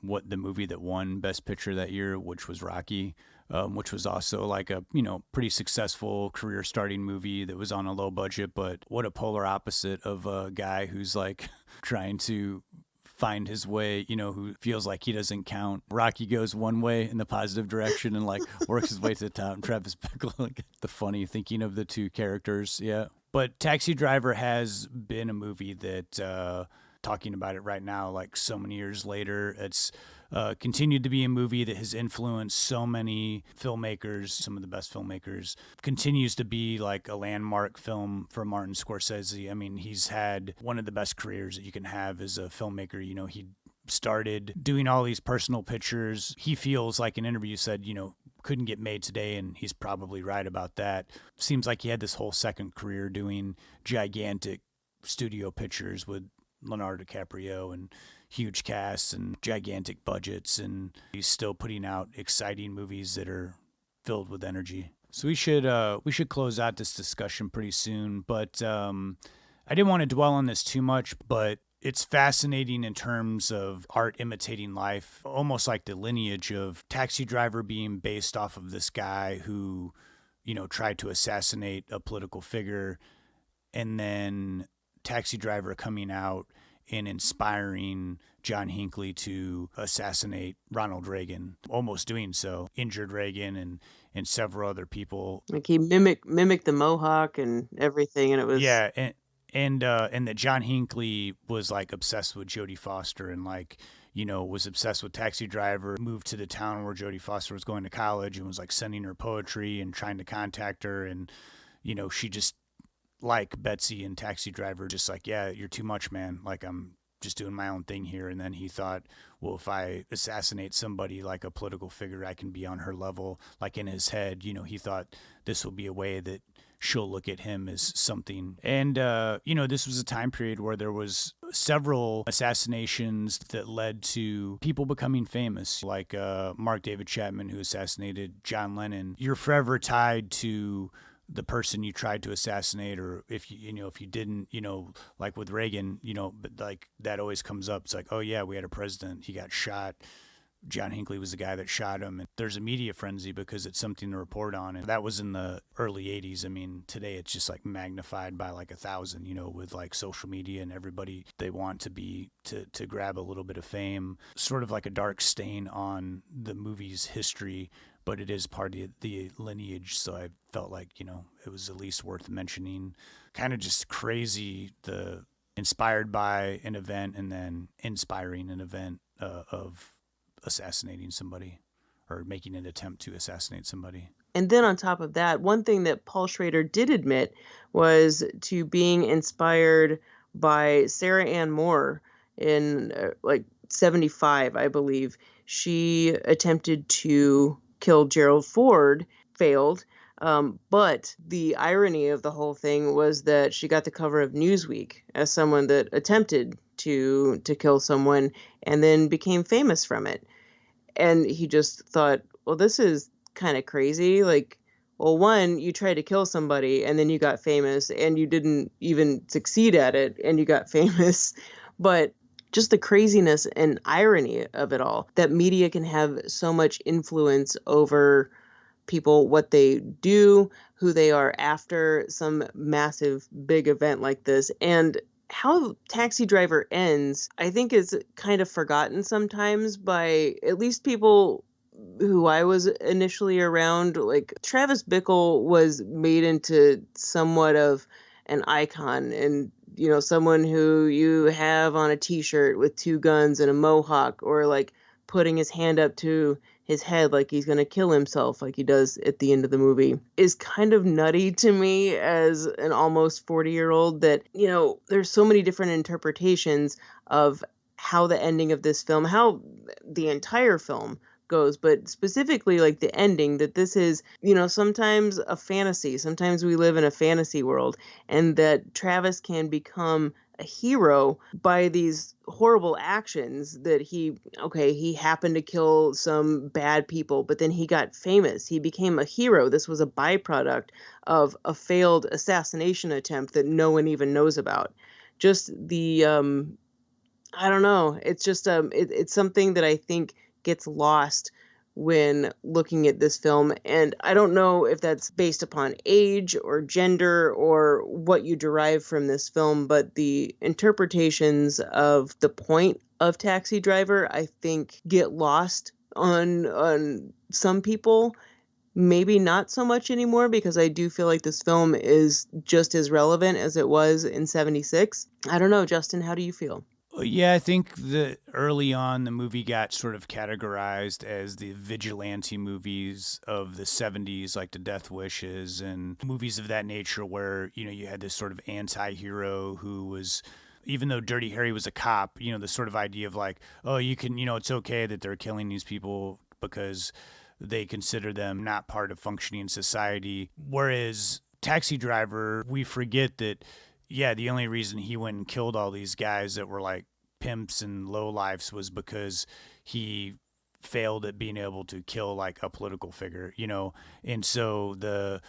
what the movie that won Best Picture that year, which was Rocky, which was also like a, pretty successful career-starting movie that was on a low budget, but what a polar opposite of a guy who's like trying to find his way, who feels like he doesn't count. Rocky goes one way in the positive direction and like works his way to the top. And Travis Bickle, like the funny thinking of the two characters. Yeah. But Taxi Driver has been a movie that, talking about it right now, like so many years later, it's continued to be a movie that has influenced so many filmmakers, some of the best filmmakers, continues to be like a landmark film for Martin Scorsese. I mean, he's had one of the best careers that you can have as a filmmaker. He started doing all these personal pictures. He feels like an interview said, couldn't get made today, and he's probably right about that. Seems like he had this whole second career doing gigantic studio pictures with Leonardo DiCaprio and huge casts and gigantic budgets, and he's still putting out exciting movies that are filled with energy. So we should close out this discussion pretty soon, but I didn't want to dwell on this too much, but it's fascinating in terms of art imitating life, almost like the lineage of Taxi Driver being based off of this guy who, tried to assassinate a political figure, and then Taxi Driver coming out and inspiring John Hinckley to assassinate Ronald Reagan, almost doing so, injured Reagan and several other people. Like he mimicked the Mohawk and everything, and it was... Yeah, and that John Hinckley was like obsessed with Jodie Foster and like, was obsessed with Taxi Driver, moved to the town where Jodie Foster was going to college and was like sending her poetry and trying to contact her, and she just, like Betsy and Taxi Driver, just like, yeah, you're too much, man. Like, I'm just doing my own thing here. And then he thought, well, if I assassinate somebody like a political figure, I can be on her level. Like in his head, he thought this will be a way that she'll look at him as something. And, this was a time period where there was several assassinations that led to people becoming famous, like Mark David Chapman, who assassinated John Lennon. You're forever tied to the person you tried to assassinate, or if you didn't, like with Reagan, but like that always comes up. It's like, oh yeah, we had a president, he got shot, John Hinckley was the guy that shot him. And there's a media frenzy because it's something to report on. And that was in the early 80s. I mean, today it's just like magnified by like 1,000, with like social media and everybody, they want to be, to grab a little bit of fame, sort of like a dark stain on the movie's history, but it is part of the lineage. So I felt like, it was at least worth mentioning. Kind of just crazy, the inspired by an event and then inspiring an event of assassinating somebody or making an attempt to assassinate somebody. And then on top of that, one thing that Paul Schrader did admit was to being inspired by Sarah Ann Moore in 75, I believe. She attempted to kill Gerald Ford, failed. But the irony of the whole thing was that she got the cover of Newsweek as someone that attempted to kill someone and then became famous from it. And he just thought, well, this is kind of crazy. Like, well, one, you tried to kill somebody and then you got famous and you didn't even succeed at it and you got famous. But just the craziness and irony of it all, that media can have so much influence over people, what they do, who they are after some massive big event like this. And how Taxi Driver ends, I think, is kind of forgotten sometimes by at least people who I was initially around. Like, Travis Bickle was made into somewhat of an icon and, someone who you have on a t-shirt with two guns and a mohawk, or like putting his hand up to his head like he's going to kill himself like he does at the end of the movie, is kind of nutty to me as an almost 40-year-old that, there's so many different interpretations of how the ending of this film, how the entire film goes, but specifically like the ending, that this is, sometimes a fantasy. Sometimes we live in a fantasy world, and that Travis can become a hero by these horrible actions that he happened to kill some bad people, but then he got famous. He became a hero. This was a byproduct of a failed assassination attempt that no one even knows about. Just the, I don't know. It's just, it's something that I think gets lost when looking at this film. And I don't know if that's based upon age or gender or what you derive from this film, but the interpretations of the point of Taxi Driver, I think, get lost on some people. Maybe not so much anymore, because I do feel like this film is just as relevant as it was in 76. I don't know, Justin, how do you feel? Yeah, I think that early on the movie got sort of categorized as the vigilante movies of the 70s, like the Death Wishes and movies of that nature, where, you had this sort of anti-hero who was, even though Dirty Harry was a cop, the sort of idea of like, oh, you can, it's okay that they're killing these people because they consider them not part of functioning society. Whereas Taxi Driver, we forget that, yeah, the only reason he went and killed all these guys that were like pimps and lowlifes was because he failed at being able to kill like a political figure, And so the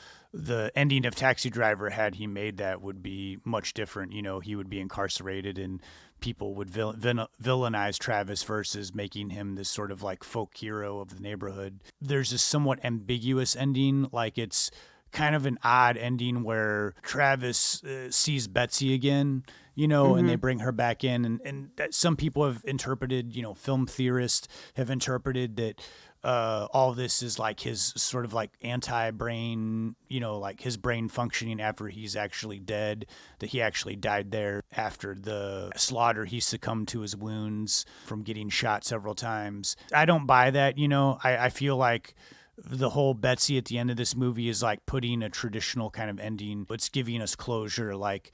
ending of Taxi Driver, had he made that, would be much different. He would be incarcerated and people would villainize Travis versus making him this sort of like folk hero of the neighborhood. There's a somewhat ambiguous ending, like it's kind of an odd ending where Travis sees Betsy again, and they bring her back in. And that some people have interpreted, film theorists have interpreted that all this is like his sort of like anti-brain, like his brain functioning after he's actually dead, that he actually died there after the slaughter. He succumbed to his wounds from getting shot several times. I don't buy that, I feel like the whole Betsy at the end of this movie is like putting a traditional kind of ending. It's giving us closure. Like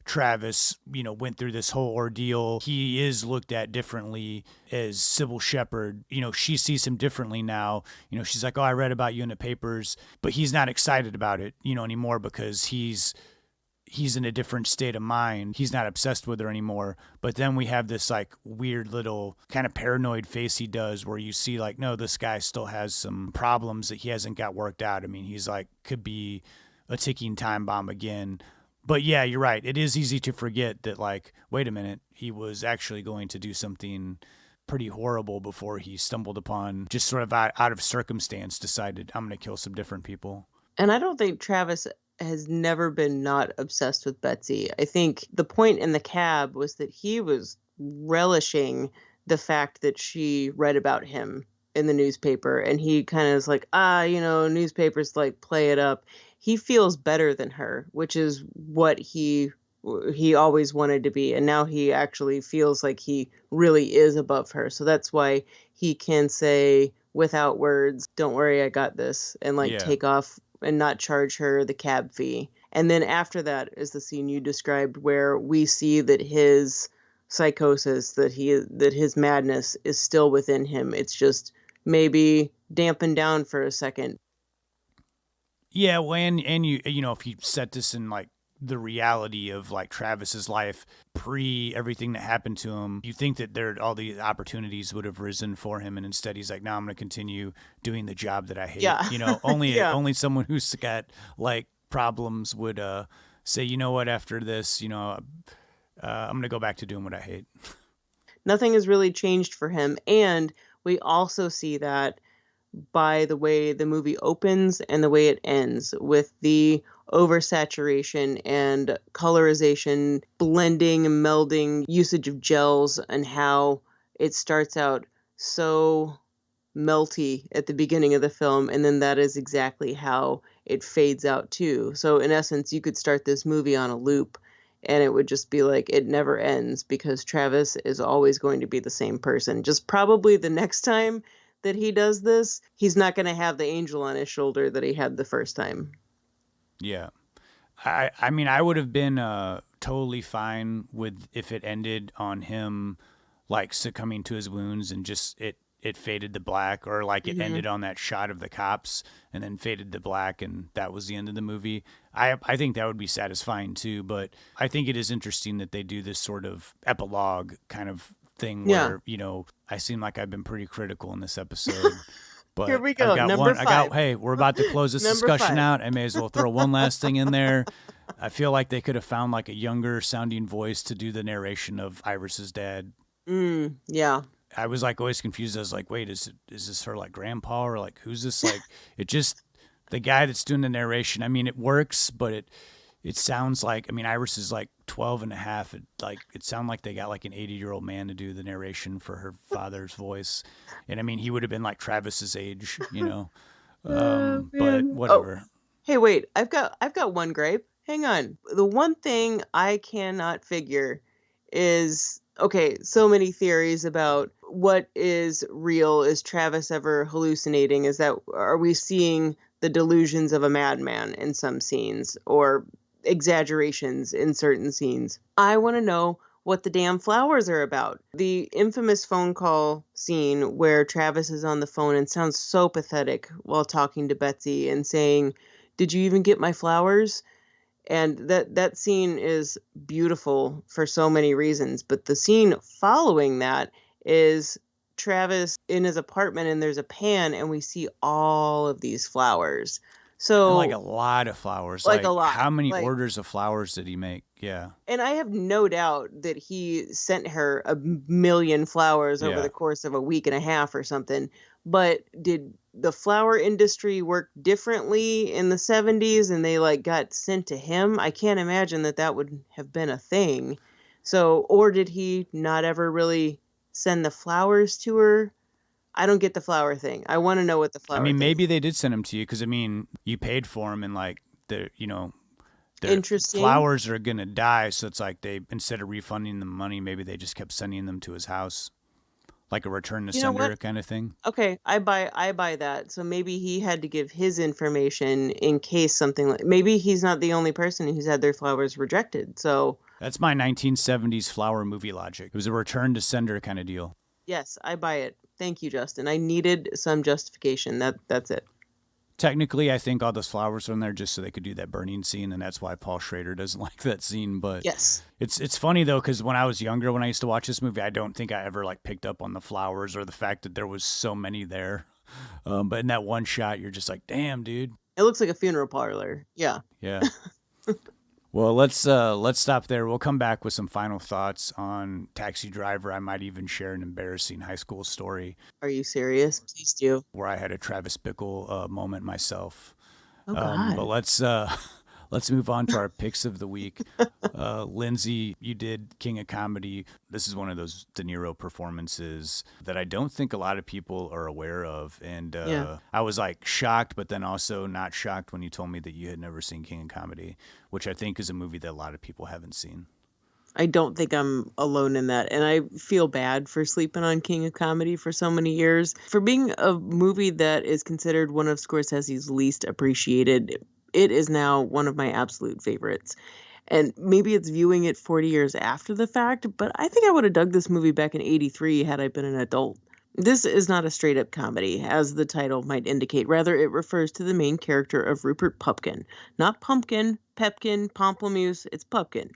Travis, went through this whole ordeal. He is looked at differently as Cybill Shepherd. She sees him differently now. She's like, oh, I read about you in the papers, but he's not excited about it, anymore, because he's in a different state of mind. He's not obsessed with her anymore. But then we have this like weird little kind of paranoid face he does, where you see like, no, this guy still has some problems that he hasn't got worked out. I mean, he's like, could be a ticking time bomb again. But yeah, you're right. It is easy to forget that, like, wait a minute, he was actually going to do something pretty horrible before he stumbled upon, just sort of out of circumstance, decided I'm going to kill some different people. And I don't think Travis has never been not obsessed with Betsy. I think the point in the cab was that he was relishing the fact that she read about him in the newspaper, and he kind of is like, newspapers like play it up. He feels better than her, which is what he always wanted to be, and now he actually feels like he really is above her. So that's why he can say without words, "Don't worry, I got this," and take off and not charge her the cab fee. And then after that is the scene you described, where we see that his psychosis, that his madness is still within him. It's just maybe dampened down for a second. Yeah, well, and you if you set this in like the reality of like Travis's life pre everything that happened to him, you think that all the opportunities would have risen for him, and instead he's like, no, I'm going to continue doing the job that I hate. Yeah. Only someone who's got like problems would say, you know what, after this, I'm going to go back to doing what I hate. Nothing has really changed for him, and we also see that by the way the movie opens and the way it ends, with the oversaturation and colorization, blending and melding, usage of gels, and how it starts out so melty at the beginning of the film, and then that is exactly how it fades out too. So in essence, you could start this movie on a loop and it would just be like it never ends, because Travis is always going to be the same person. Just probably the next time that he does this, he's not going to have the angel on his shoulder that he had the first time. Yeah. I mean, I would have been totally fine with if it ended on him like succumbing to his wounds and just it faded to black, or like it ended on that shot of the cops and then faded to black and that was the end of the movie. I think that would be satisfying too, but I think it is interesting that they do this sort of epilogue kind of thing where, I seem like I've been pretty critical in this episode. But here we go. Number 5. Hey, we're about to close this discussion 5. out. I may as well throw one last thing in there. I feel like they could have found like a younger sounding voice to do the narration of Iris's dad. Yeah. I was like always confused. I was like, wait, is this her like grandpa, or like who's this? Like it just the guy that's doing the narration. I mean, it works, but it sounds like, I mean, Iris is like 12 and a half. It sounded like they got like an 80-year-old man to do the narration for her father's voice. And I mean, he would have been like Travis's age, but whatever. Oh. Hey, wait, I've got one gripe. Hang on. The one thing I cannot figure is, okay, so many theories about what is real. Is Travis ever hallucinating? Are we seeing the delusions of a madman in some scenes, or exaggerations in certain scenes? I want to know what the damn flowers are about. The infamous phone call scene where Travis is on the phone and sounds so pathetic while talking to Betsy and saying, "Did you even get my flowers?" And that scene is beautiful for so many reasons. But the scene following that is Travis in his apartment, and there's a pan, and we see all of these flowers. So, and like a lot of flowers. Like a lot. How many orders of flowers did he make? Yeah. And I have no doubt that he sent her 1 million flowers over the course of a week and a half or something. But did the flower industry work differently in the 70s and they like got sent to him? I can't imagine that would have been a thing. So, or did he not ever really send the flowers to her? I don't get the flower thing. I want to know what the flower thing maybe they did send them to you because, I mean, you paid for them and like the interesting. Flowers are going to die. So it's like they, instead of refunding the money, maybe they just kept sending them to his house. Like a return to sender kind of thing. Okay, I buy that. So maybe he had to give his information in case something like, maybe he's not the only person who's had their flowers rejected. So that's my 1970s flower movie logic. It was a return to sender kind of deal. Yes, I buy it. Thank you, Justin. I needed some justification. That's it. Technically, I think all those flowers are in there just so they could do that burning scene, and that's why Paul Schrader doesn't like that scene. But yes, it's funny though, because when I was younger, when I used to watch this movie, I don't think I ever like picked up on the flowers or the fact that there was so many there. But in that one shot, you're just like, damn, dude. It looks like a funeral parlor. Yeah. Yeah. Well, let's stop there. We'll come back with some final thoughts on Taxi Driver. I might even share an embarrassing high school story. Are you serious? Please do. Where I had a Travis Bickle moment myself. Oh God. But let's move on to our picks of the week. Lindsay, you did King of Comedy. This is one of those DeNiro performances that I don't think a lot of people are aware of. And I was like shocked, but then also not shocked when you told me that you had never seen King of Comedy, which I think is a movie that a lot of people haven't seen. I don't think I'm alone in that. And I feel bad for sleeping on King of Comedy for so many years. For being a movie that is considered one of Scorsese's least appreciated, it is now one of my absolute favorites. And maybe it's viewing it 40 years after the fact, but I think I would have dug this movie back in '83 had I been an adult. This is not a straight-up comedy, as the title might indicate. Rather, it refers to the main character of Rupert Pupkin. Not Pumpkin, Pepkin, Pomplamoose, it's Pupkin.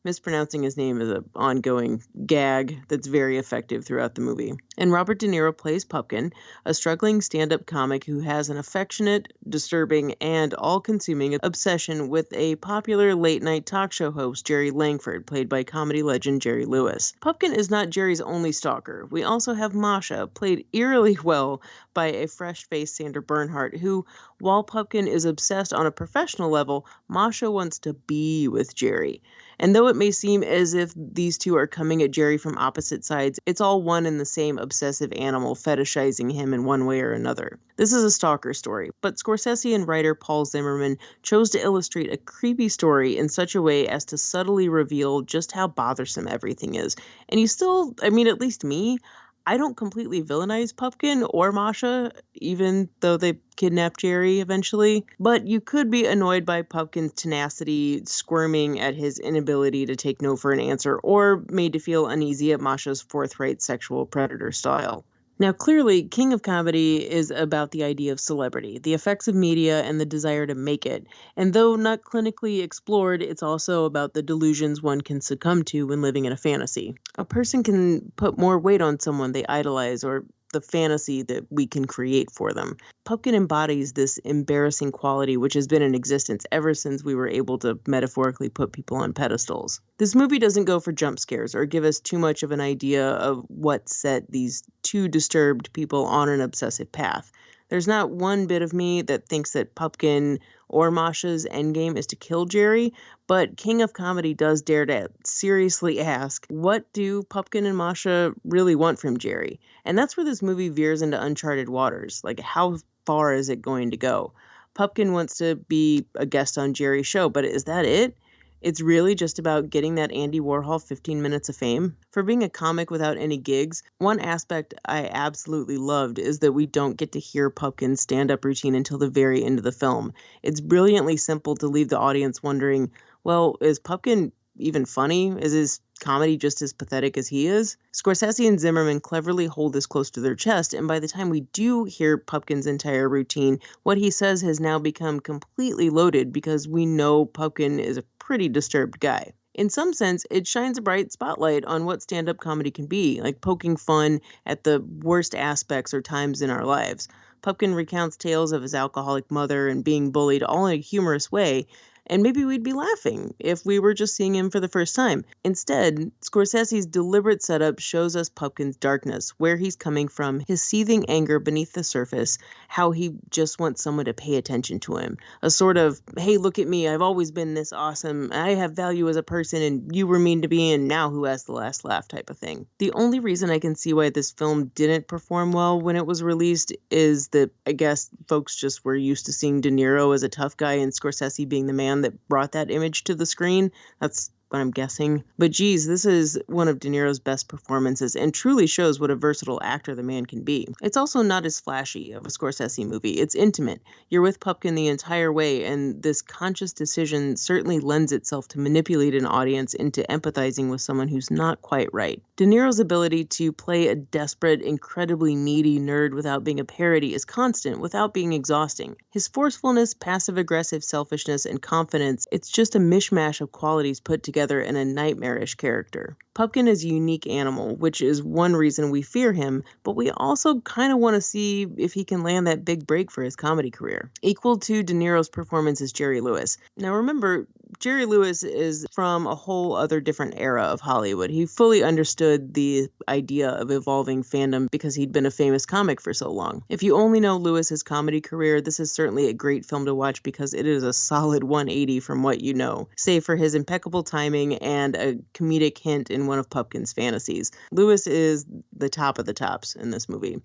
Mispronouncing his name is an ongoing gag that's very effective throughout the movie. And Robert De Niro plays Pupkin, a struggling stand-up comic who has an affectionate, disturbing, and all-consuming obsession with a popular late-night talk show host, Jerry Langford, played by comedy legend Jerry Lewis. Pupkin is not Jerry's only stalker. We also have Masha, played eerily well by a fresh-faced Sandra Bernhardt, who, while Pupkin is obsessed on a professional level, Masha wants to be with Jerry. And though it may seem as if these two are coming at Jerry from opposite sides, it's all one and the same obsessive animal fetishizing him in one way or another. This is a stalker story, but Scorsese and writer Paul Zimmerman chose to illustrate a creepy story in such a way as to subtly reveal just how bothersome everything is. And you still, at least me, I don't completely villainize Pupkin or Masha, even though they kidnap Jerry eventually. But you could be annoyed by Pupkin's tenacity, squirming at his inability to take no for an answer, or made to feel uneasy at Masha's forthright sexual predator style. Now, clearly, King of Comedy is about the idea of celebrity, the effects of media, and the desire to make it. And though not clinically explored, it's also about the delusions one can succumb to when living in a fantasy. A person can put more weight on someone they idolize or the fantasy that we can create for them. Pupkin embodies this embarrassing quality which has been in existence ever since we were able to metaphorically put people on pedestals. This movie doesn't go for jump scares or give us too much of an idea of what set these two disturbed people on an obsessive path. There's not one bit of me that thinks that Pupkin or Masha's endgame is to kill Jerry, but King of Comedy does dare to seriously ask, what do Pupkin and Masha really want from Jerry? And that's where this movie veers into uncharted waters. Like, how far is it going to go? Pupkin wants to be a guest on Jerry's show, but is that it? It's really just about getting that Andy Warhol 15 minutes of fame. For being a comic without any gigs, one aspect I absolutely loved is that we don't get to hear Pupkin's stand-up routine until the very end of the film. It's brilliantly simple to leave the audience wondering, well, is Pupkin even funny? Is his comedy just as pathetic as he is? Scorsese and Zimmerman cleverly hold this close to their chest, and by the time we do hear Pupkin's entire routine, what he says has now become completely loaded because we know Pupkin is a pretty disturbed guy. In some sense, it shines a bright spotlight on what stand-up comedy can be, like poking fun at the worst aspects or times in our lives. Pupkin recounts tales of his alcoholic mother and being bullied all in a humorous way, and maybe we'd be laughing if we were just seeing him for the first time. Instead, Scorsese's deliberate setup shows us Pupkin's darkness, where he's coming from, his seething anger beneath the surface, how he just wants someone to pay attention to him. A sort of, hey, look at me, I've always been this awesome, I have value as a person, and you were mean to me, and now who has the last laugh type of thing. The only reason I can see why this film didn't perform well when it was released is that I guess folks just were used to seeing De Niro as a tough guy and Scorsese being the man that brought that image to the screen. That's what I'm guessing. But geez, this is one of De Niro's best performances and truly shows what a versatile actor the man can be. It's also not as flashy of a Scorsese movie. It's intimate. You're with Pupkin the entire way, and this conscious decision certainly lends itself to manipulate an audience into empathizing with someone who's not quite right. De Niro's ability to play a desperate, incredibly needy nerd without being a parody is constant without being exhausting. His forcefulness, passive-aggressive selfishness, and confidence, it's just a mishmash of qualities put together in a nightmarish character. Pupkin is a unique animal, which is one reason we fear him, but we also kind of want to see if he can land that big break for his comedy career. Equal to De Niro's performance as Jerry Lewis. Now remember, Jerry Lewis is from a whole other different era of Hollywood. He fully understood the idea of evolving fandom because he'd been a famous comic for so long. If you only know Lewis's comedy career, this is certainly a great film to watch because it is a solid 180 from what you know, save for his impeccable timing and a comedic hint in one of Pupkin's fantasies. Lewis is the top of the tops in this movie.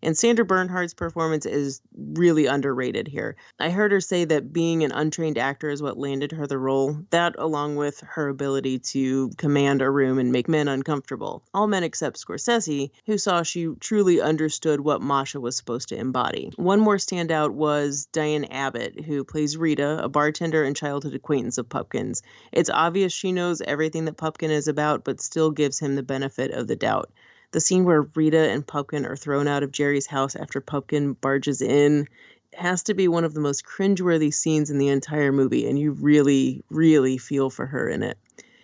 And Sandra Bernhardt's performance is really underrated here. I heard her say that being an untrained actor is what landed her the role. That, along with her ability to command a room and make men uncomfortable. All men except Scorsese, who saw she truly understood what Masha was supposed to embody. One more standout was Diane Abbott, who plays Rita, a bartender and childhood acquaintance of Pupkin's. It's obvious she knows everything that Pupkin is about, but still gives him the benefit of the doubt. The scene where Rita and Pupkin are thrown out of Jerry's house after Pupkin barges in has to be one of the most cringeworthy scenes in the entire movie, and you really, really feel for her in it.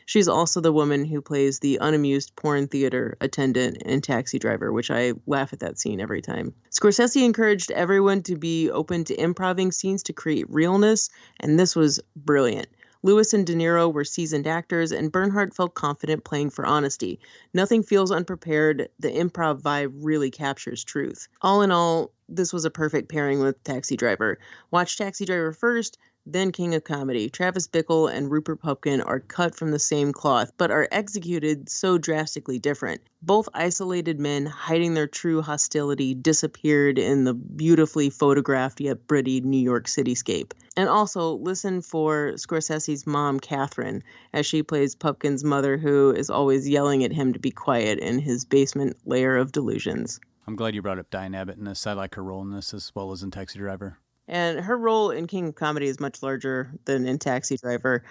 She's also the woman who plays the unamused porn theater attendant in Taxi Driver, which I laugh at that scene every time. Scorsese encouraged everyone to be open to improvising scenes to create realness, and this was brilliant. Lewis and DeNiro were seasoned actors, and Bernhardt felt confident playing for honesty. Nothing feels unprepared. The improv vibe really captures truth. All in all, this was a perfect pairing with Taxi Driver. Watch Taxi Driver first, then King of Comedy. Travis Bickle and Rupert Pupkin are cut from the same cloth, but are executed so drastically different. Both isolated men hiding their true hostility disappeared in the beautifully photographed yet pretty New York cityscape. And also, listen for Scorsese's mom, Catherine, as she plays Pupkin's mother, who is always yelling at him to be quiet in his basement lair of delusions. I'm glad you brought up Diane Abbott in this. I like her role in this as well as in Taxi Driver. And her role in King of Comedy is much larger than in Taxi Driver.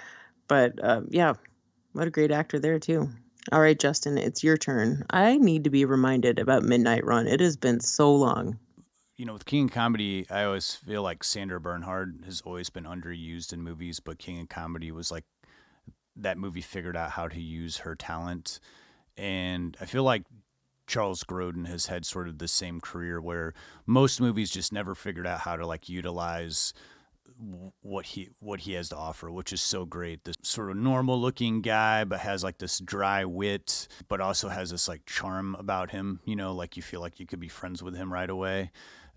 But yeah, what a great actor there, too. All right, Justin, it's your turn. I need to be reminded about Midnight Run. It has been so long. You know, with King of Comedy, I always feel like Sandra Bernhard has always been underused in movies, but King of Comedy was like that movie figured out how to use her talent. And I feel like Charles Grodin has had sort of the same career where most movies just never figured out how to like utilize what he has to offer, which is so great. This sort of normal looking guy, but has like this dry wit, but also has this like charm about him, you know, like you feel like you could be friends with him right away.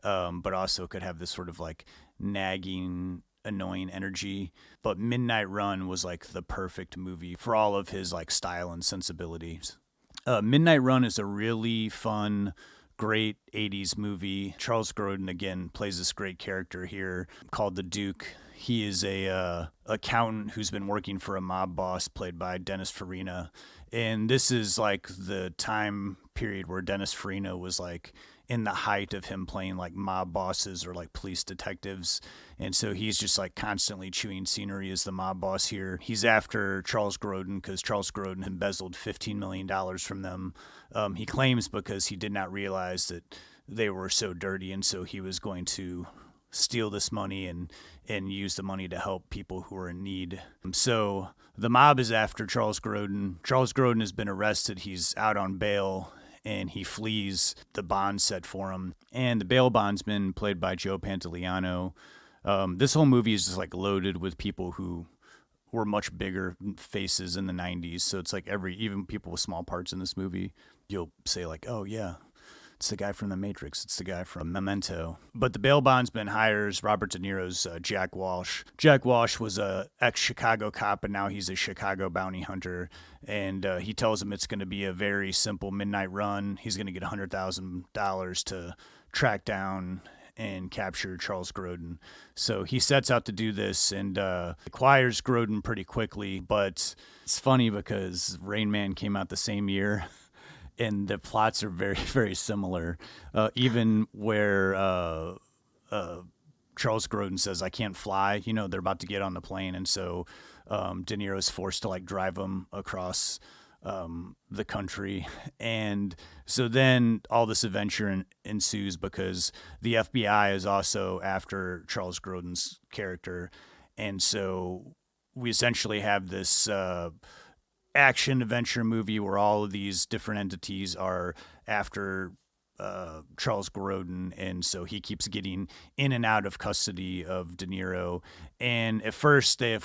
But also could have this sort of like nagging, annoying energy. But Midnight Run was like the perfect movie for all of his like style and sensibilities. Midnight Run is a really fun, great 80s movie. Charles Grodin, again, plays this great character here called the Duke. He is a accountant who's been working for a mob boss played by Dennis Farina. And this is like the time period where Dennis Farina was like in the height of him playing like mob bosses or like police detectives. And so he's just like constantly chewing scenery as the mob boss here. He's after Charles Grodin because Charles Grodin embezzled $15 million from them. He claims because he did not realize that they were so dirty. And so he was going to steal this money and use the money to help people who are in need. So the mob is after Charles Grodin. Charles Grodin has been arrested. He's out on bail. And he flees the bond set for him. And the bail bondsman, played by Joe Pantoliano. This whole movie is just like loaded with people who were much bigger faces in the 90s. So it's like even people with small parts in this movie, you'll say like, oh yeah, it's the guy from The Matrix. It's the guy from Memento. But the bail bondsman hires Robert De Niro's Jack Walsh. Jack Walsh was a ex-Chicago cop, and now he's a Chicago bounty hunter. And he tells him it's going to be a very simple midnight run. He's going to get $100,000 to track down and capture Charles Grodin. So he sets out to do this and acquires Grodin pretty quickly. But it's funny because Rain Man came out the same year. And the plots are very, very similar. Even where Charles Grodin says, I can't fly, you know, they're about to get on the plane. And so De Niro is forced to like drive them across the country. And so then all this adventure ensues because the FBI is also after Charles Grodin's character. And so we essentially have this action adventure movie where all of these different entities are after Charles Grodin, and so he keeps getting in and out of custody of DeNiro. And at first, they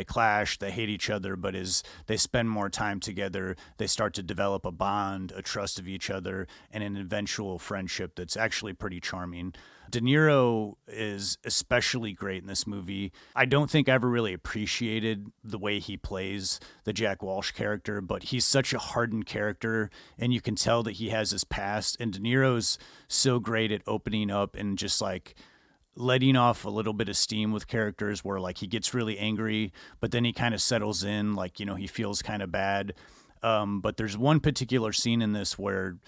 clash, they hate each other, but as they spend more time together, they start to develop a bond, a trust of each other, and an eventual friendship that's actually pretty charming. De Niro is especially great in this movie. I don't think I ever really appreciated the way he plays the Jack Walsh character, but he's such a hardened character, and you can tell that he has his past. And De Niro's so great at opening up and just like letting off a little bit of steam with characters where like he gets really angry, but then he kind of settles in, like, he feels kind of bad. But there's one particular scene in this where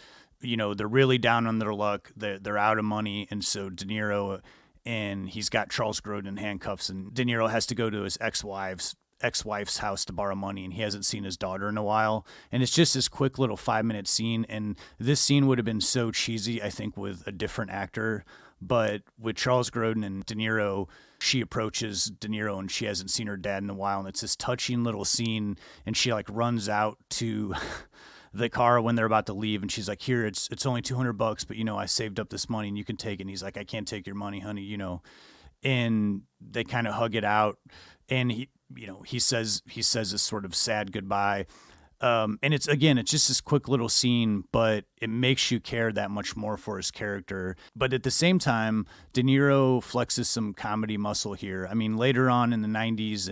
they're really down on their luck. They're out of money. And so De Niro, and he's got Charles Grodin in handcuffs, and De Niro has to go to his ex-wife's house to borrow money, and he hasn't seen his daughter in a while. And it's just this quick little 5-minute scene. And this scene would have been so cheesy, I think, with a different actor. But with Charles Grodin and De Niro, she approaches De Niro and she hasn't seen her dad in a while. And it's this touching little scene. And she like runs out to the car when they're about to leave, and she's like, "Here, it's only $200, but I saved up this money and you can take it." And he's like, "I can't take your money, honey," And they kind of hug it out, and he says this sort of sad goodbye. And it's just this quick little scene, but it makes you care that much more for his character. But at the same time, De Niro flexes some comedy muscle here. I mean, later on in the 90s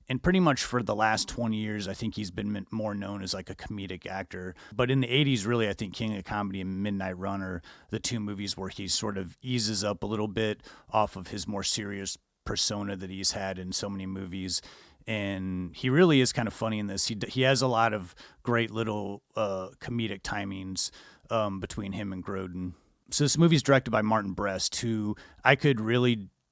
and pretty much for the last 20 years, I think he's been more known as like a comedic actor. But in the 80s, really, I think King of Comedy and Midnight Run are the two movies where he sort of eases up a little bit off of his more serious persona that he's had in so many movies. And he really is kind of funny in this. He has a lot of great little comedic timings between him and Grodin. So this movie's directed by Martin Brest, who I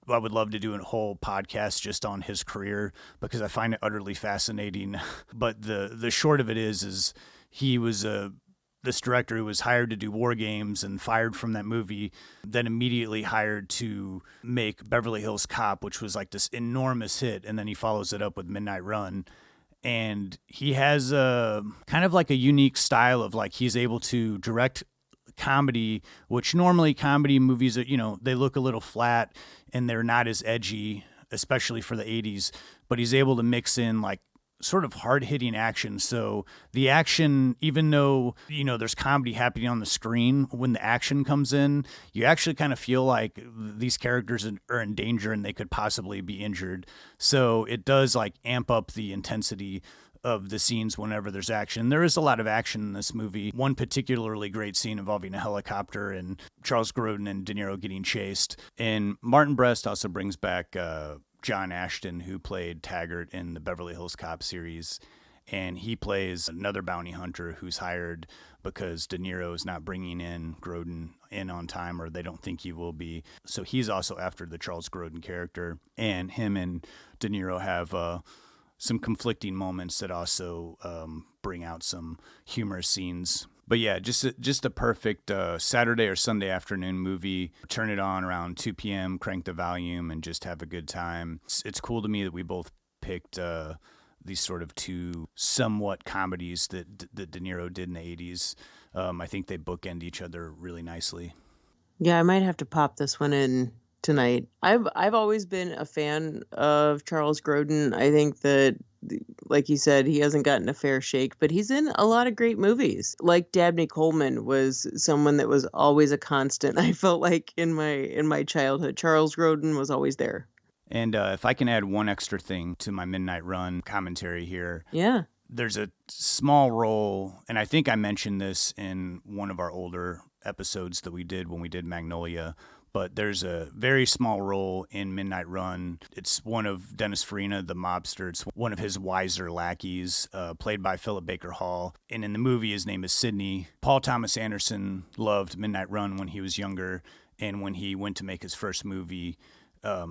would love to do a whole podcast just on his career because I find it utterly fascinating. But the short of it is he was this director who was hired to do War Games and fired from that movie, then immediately hired to make Beverly Hills Cop, which was like this enormous hit. And then he follows it up with Midnight Run. And he has a kind of like a unique style of like, he's able to direct comedy, which normally comedy movies are, they look a little flat and they're not as edgy, especially for the 80s, but he's able to mix in like sort of hard-hitting action. So the action, even though, there's comedy happening on the screen, when the action comes in, you actually kind of feel like these characters are in danger and they could possibly be injured. So it does like amp up the intensity of the scenes whenever there's action. There is a lot of action in this movie. One particularly great scene involving a helicopter and Charles Grodin and De Niro getting chased. And Martin Brest also brings back John Ashton, who played Taggart in the Beverly Hills Cop series. And he plays another bounty hunter who's hired because De Niro is not bringing in Grodin in on time, or they don't think he will be. So he's also after the Charles Grodin character. And him and De Niro have some conflicting moments that also bring out some humorous scenes. But yeah, just a perfect Saturday or Sunday afternoon movie. Turn it on around 2 p.m., crank the volume, and just have a good time. It's cool to me that we both picked these sort of two somewhat comedies that De Niro did in the 80s. I think they bookend each other really nicely. Yeah, I might have to pop this one in tonight. I've always been a fan of Charles Grodin. I think that, like you said, he hasn't gotten a fair shake, but he's in a lot of great movies. Like Dabney Coleman was someone that was always a constant. I felt like in my childhood, Charles Grodin was always there. And if I can add one extra thing to my Midnight Run commentary here. Yeah. There's a small role, and I think I mentioned this in one of our older episodes that we did when we did Magnolia, but there's a very small role in Midnight Run. It's one of Dennis Farina, the mobster. It's one of his wiser lackeys, played by Philip Baker Hall. And in the movie, his name is Sidney. Paul Thomas Anderson loved Midnight Run when he was younger, and when he went to make his first movie,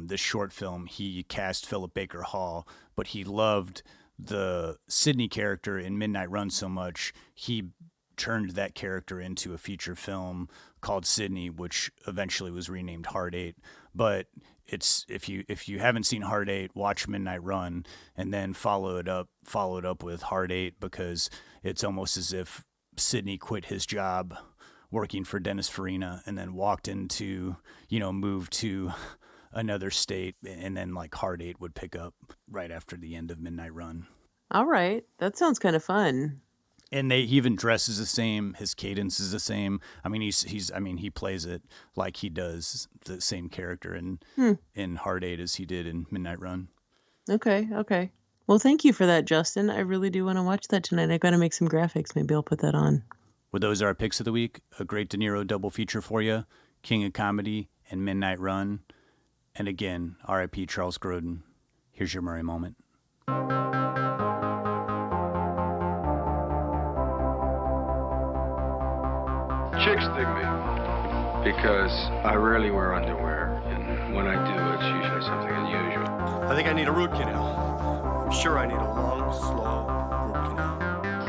this short film, he cast Philip Baker Hall, but he loved the Sidney character in Midnight Run so much, he turned that character into a feature film called Sidney, which eventually was renamed Hard Eight. But it's if you haven't seen Hard Eight, watch Midnight Run and then follow it up with Hard Eight, because it's almost as if Sidney quit his job working for Dennis Farina and then walked into, moved to another state, and then like Hard Eight would pick up right after the end of Midnight Run. All right. That sounds kind of fun. And he even dresses the same. His cadence is the same. I mean, he plays it like he does the same character in Hard Eight as he did in Midnight Run. Okay. Well, thank you for that, Justin. I really do want to watch that tonight. I got to make some graphics. Maybe I'll put that on. Well, those are our picks of the week. A great De Niro double feature for you. King of Comedy and Midnight Run. And again, R.I.P. Charles Grodin. Here's your Murray moment. Chicks dig me because I rarely wear underwear, and when I do, it's usually something unusual. I think I need a root canal. I'm sure I need a long, slow root canal.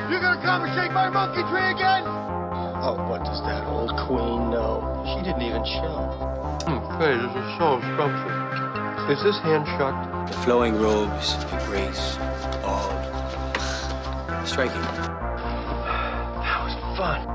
You gonna come and shake my monkey tree again? Oh, what does that old queen know? She didn't even show. Hey, this is so scrumptious. Is this hand shucked? The flowing robes, the grace, all striking. That was fun.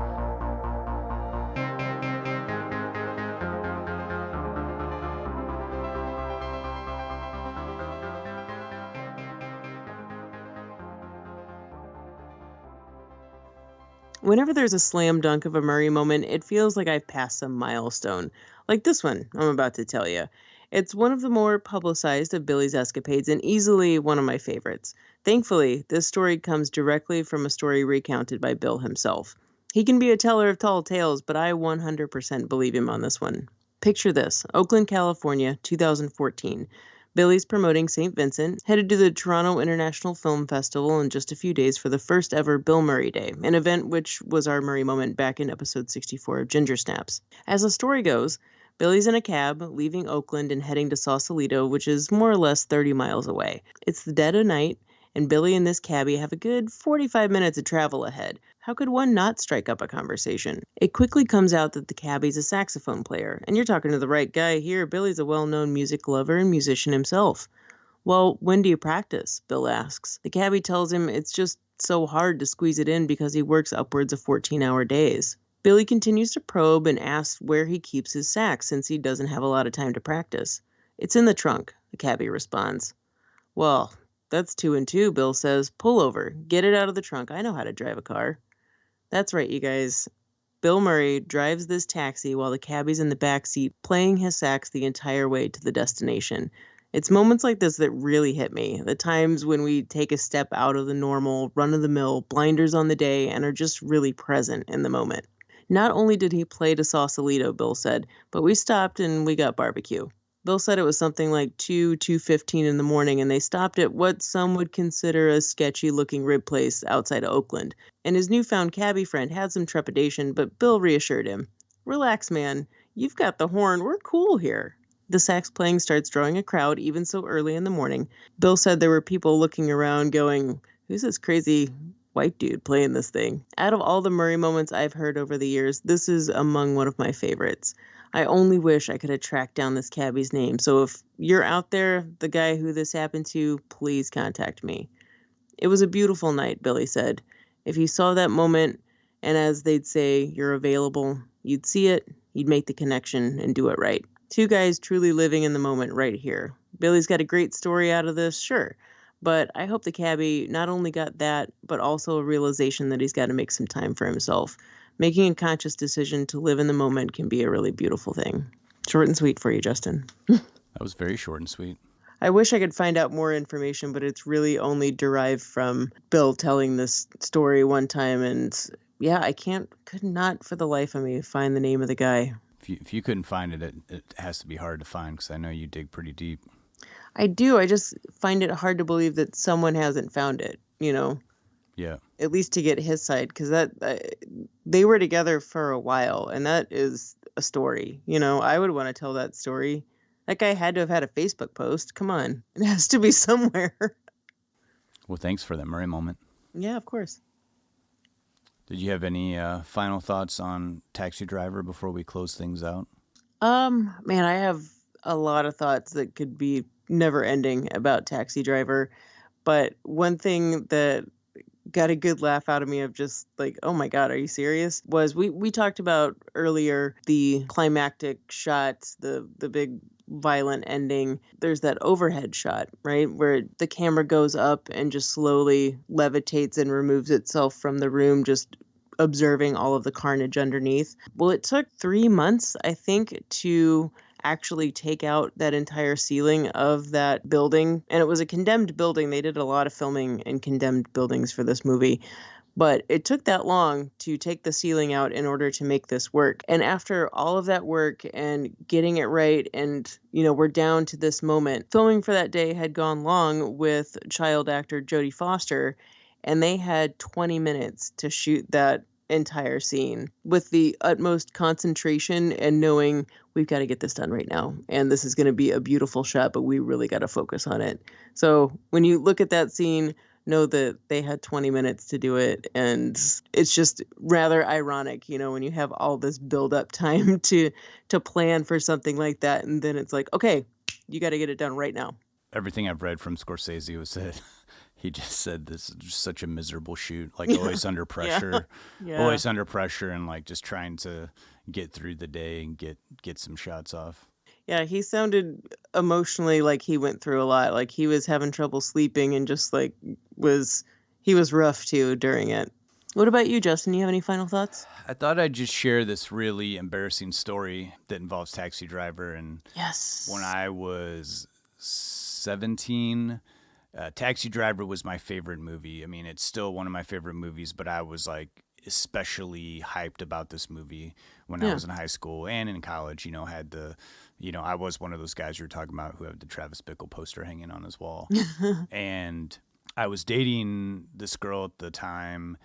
Whenever there's a slam dunk of a Murray moment, it feels like I've passed some milestone. Like this one I'm about to tell you. It's one of the more publicized of Billy's escapades and easily one of my favorites. Thankfully, this story comes directly from a story recounted by Bill himself. He can be a teller of tall tales, but I 100% believe him on this one. Picture this, Oakland, California, 2014. Billy's promoting St. Vincent, headed to the Toronto International Film Festival in just a few days for the first ever Bill Murray Day, an event which was our Murray moment back in episode 64 of Ginger Snaps. As the story goes, Billy's in a cab, leaving Oakland and heading to Sausalito, which is more or less 30 miles away. It's the dead of night, and Billy and this cabbie have a good 45 minutes of travel ahead. How could one not strike up a conversation? It quickly comes out that the cabbie's a saxophone player, and you're talking to the right guy here. Billy's a well-known music lover and musician himself. Well, when do you practice? Bill asks. The cabbie tells him it's just so hard to squeeze it in because he works upwards of 14-hour days. Billy continues to probe and asks where he keeps his sax since he doesn't have a lot of time to practice. It's in the trunk, the cabbie responds. Well, that's 2 and 2, Bill says. Pull over. Get it out of the trunk. I know how to drive a car. That's right, you guys. Bill Murray drives this taxi while the cabbie's in the back seat playing his sax the entire way to the destination. It's moments like this that really hit me. The times when we take a step out of the normal, run-of-the-mill, blinders on the day, and are just really present in the moment. Not only did he play to Sausalito, Bill said, but we stopped and we got barbecue. Bill said it was something like 2:15 in the morning, and they stopped at what some would consider a sketchy-looking rib place outside of Oakland. And his newfound cabbie friend had some trepidation, but Bill reassured him. Relax, man. You've got the horn. We're cool here. The sax playing starts drawing a crowd, even so early in the morning. Bill said there were people looking around going, who's this crazy white dude playing this thing? Out of all the Murray moments I've heard over the years, this is among one of my favorites. I only wish I could have tracked down this cabbie's name. So if you're out there, the guy who this happened to, please contact me. It was a beautiful night, Billy said. If you saw that moment, and as they'd say, you're available, you'd see it, you'd make the connection, and do it right. 2 guys truly living in the moment right here. Billy's got a great story out of this, sure. But I hope the cabbie not only got that, but also a realization that he's got to make some time for himself. Making a conscious decision to live in the moment can be a really beautiful thing. Short and sweet for you, Justin. That was very short and sweet. I wish I could find out more information, but it's really only derived from Bill telling this story one time. And yeah, I could not for the life of me find the name of the guy. If you couldn't find it, it has to be hard to find because I know you dig pretty deep. I do. I just find it hard to believe that someone hasn't found it, you know? Yeah. At least to get his side, because they were together for a while, and that is a story. You know, I would want to tell that story. That guy had to have had a Facebook post. Come on. It has to be somewhere. Well, thanks for that Murray moment. Yeah, of course. Did you have any final thoughts on Taxi Driver before we close things out? Man, I have a lot of thoughts that could be never ending about Taxi Driver. But one thing that got a good laugh out of me of just like, oh my God, are you serious? Was we talked about earlier the climactic shots, the big violent ending. There's that overhead shot, right? Where the camera goes up and just slowly levitates and removes itself from the room, just observing all of the carnage underneath. Well, it took 3 months, I think, to actually take out that entire ceiling of that building. And it was a condemned building. They did a lot of filming in condemned buildings for this movie. But it took that long to take the ceiling out in order to make this work. And after all of that work and getting it right, and, we're down to this moment, filming for that day had gone long with child actor Jodie Foster, and they had 20 minutes to shoot that entire scene with the utmost concentration and knowing we've got to get this done right now. And this is going to be a beautiful shot, but we really got to focus on it. So when you look at that scene, know that they had 20 minutes to do it. And it's just rather ironic, when you have all this build up time to plan for something like that. And then it's like, okay, you got to get it done right now. Everything I've read from Scorsese was that he just said this is just such a miserable shoot, like always under pressure, always under pressure, and like just trying to get through the day and get some shots off. Yeah, he sounded emotionally like he went through a lot, like he was having trouble sleeping and just like he was rough too during it. What about you, Justin? You have any final thoughts? I thought I'd just share this really embarrassing story that involves Taxi Driver. And yes, when I was 17, Taxi Driver was my favorite movie. I mean, it's still one of my favorite movies, but I was like especially hyped about this movie when I was in high school and in college. Had the, I was one of those guys you were talking about who had the Travis Bickle poster hanging on his wall. And I was dating this girl at the time,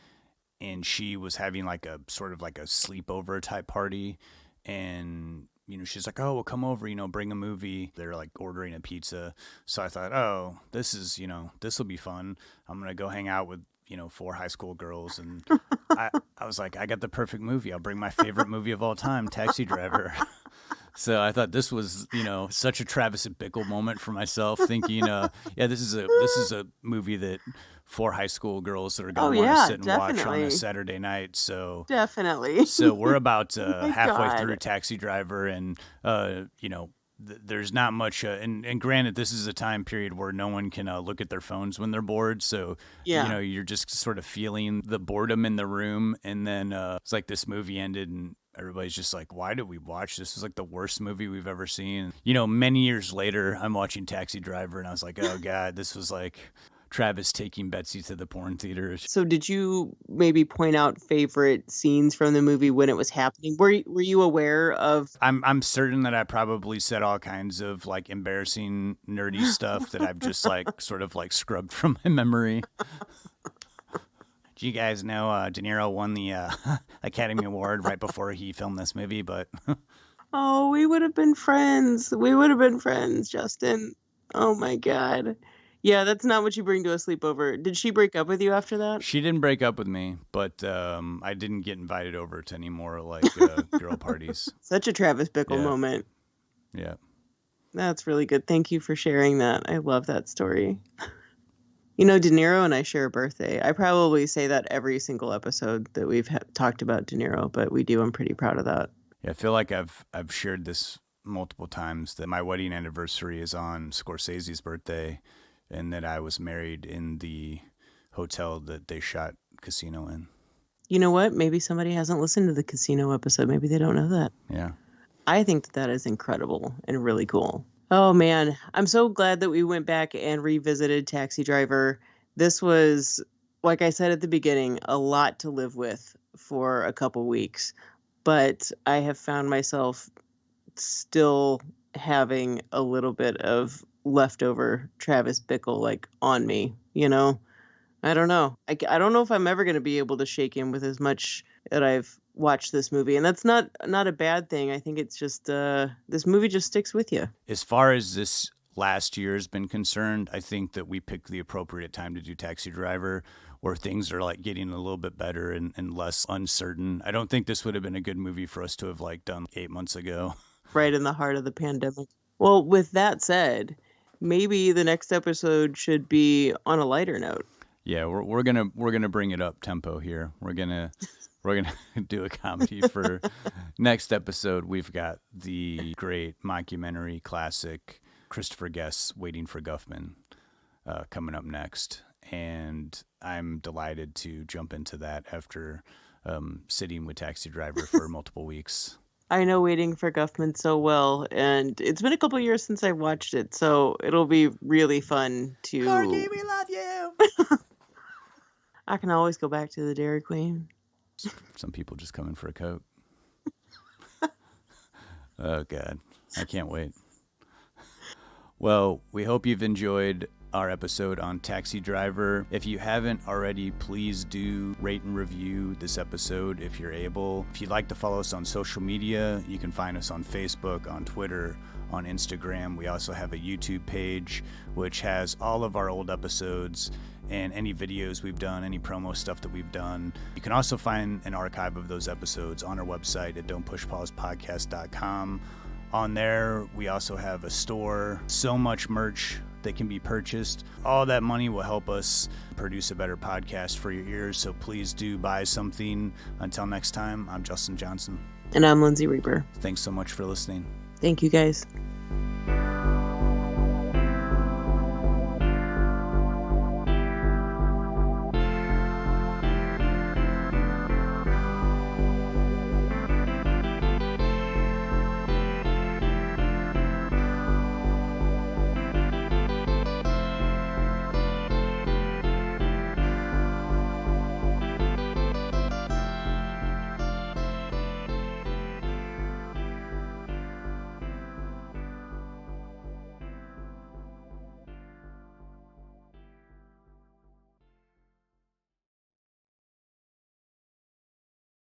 and she was having like a sort of like a sleepover type party. And she's like, oh, well, come over, bring a movie. They're like ordering a pizza. So I thought, oh, this is, this will be fun. I'm going to go hang out with, 4 high school girls. And I was like, I got the perfect movie. I'll bring my favorite movie of all time, Taxi Driver. So I thought this was, such a Travis Bickle moment for myself, thinking, this is a movie that 4 high school girls that are going to want to sit and watch on a Saturday night. So definitely. So we're about halfway through Taxi Driver, and there's not much. And granted, this is a time period where no one can look at their phones when they're bored. So you're just sort of feeling the boredom in the room. And then it's like this movie ended, and everybody's just like, why did we watch this? This is like the worst movie we've ever seen. Many years later, I'm watching Taxi Driver, and I was like, oh God, this was like Travis taking Betsy to the porn theaters. So did you maybe point out favorite scenes from the movie when it was happening? Were you aware of? I'm certain that I probably said all kinds of like embarrassing, nerdy stuff that I've just like sort of like scrubbed from my memory. Do you guys know DeNiro won the Academy Award right before he filmed this movie? But oh, we would have been friends. Justin. Oh my God. Yeah, that's not what you bring to a sleepover. Did she break up with you after that? She didn't break up with me, but I didn't get invited over to any more like girl parties. Such a Travis Bickle moment. Yeah. That's really good. Thank you for sharing that. I love that story. DeNiro and I share a birthday. I probably say that every single episode that we've talked about DeNiro, but we do. I'm pretty proud of that. Yeah, I feel like I've shared this multiple times that my wedding anniversary is on Scorsese's birthday, and that I was married in the hotel that they shot Casino in. You know what? Maybe somebody hasn't listened to the Casino episode. Maybe they don't know that. Yeah. I think that is incredible and really cool. Oh, man. I'm so glad that we went back and revisited Taxi Driver. This was, like I said at the beginning, a lot to live with for a couple weeks. But I have found myself still having a little bit of leftover Travis Bickle like on me, I don't know. I don't know if I'm ever going to be able to shake him with as much that I've watched this movie, and that's not a bad thing. I think it's just this movie just sticks with you. As far as this last year has been concerned, I think that we picked the appropriate time to do Taxi Driver, where things are like getting a little bit better and less uncertain. I don't think this would have been a good movie for us to have like done 8 months ago. Right in the heart of the pandemic. Well, with that said, maybe the next episode should be on a lighter note. Yeah, we're gonna bring it up tempo here. We're gonna do a comedy for next episode. We've got the great mockumentary classic Christopher Guest's Waiting for Guffman coming up next, and I'm delighted to jump into that after sitting with Taxi Driver for multiple weeks. I know Waiting for Guffman so well, and it's been a couple years since I watched it, so it'll be really fun to... Corky, we love you! I can always go back to the Dairy Queen. Some people just come in for a Coke. Oh, God. I can't wait. Well, we hope you've enjoyed our episode on Taxi Driver. If you haven't already, please do rate and review this episode if you're able. If you'd like to follow us on social media, you can find us on Facebook, on Twitter, on Instagram. We also have a YouTube page, which has all of our old episodes and any videos we've done, any promo stuff that we've done. You can also find an archive of those episodes on our website at don'tpushpausepodcast.com. On there, we also have a store, so much merch that can be purchased. All that money will help us produce a better podcast for your ears, so please do buy something. Until next time, I'm Justin Johnson. And I'm Lindsay Reaper. Thanks so much for listening. Thank you, guys.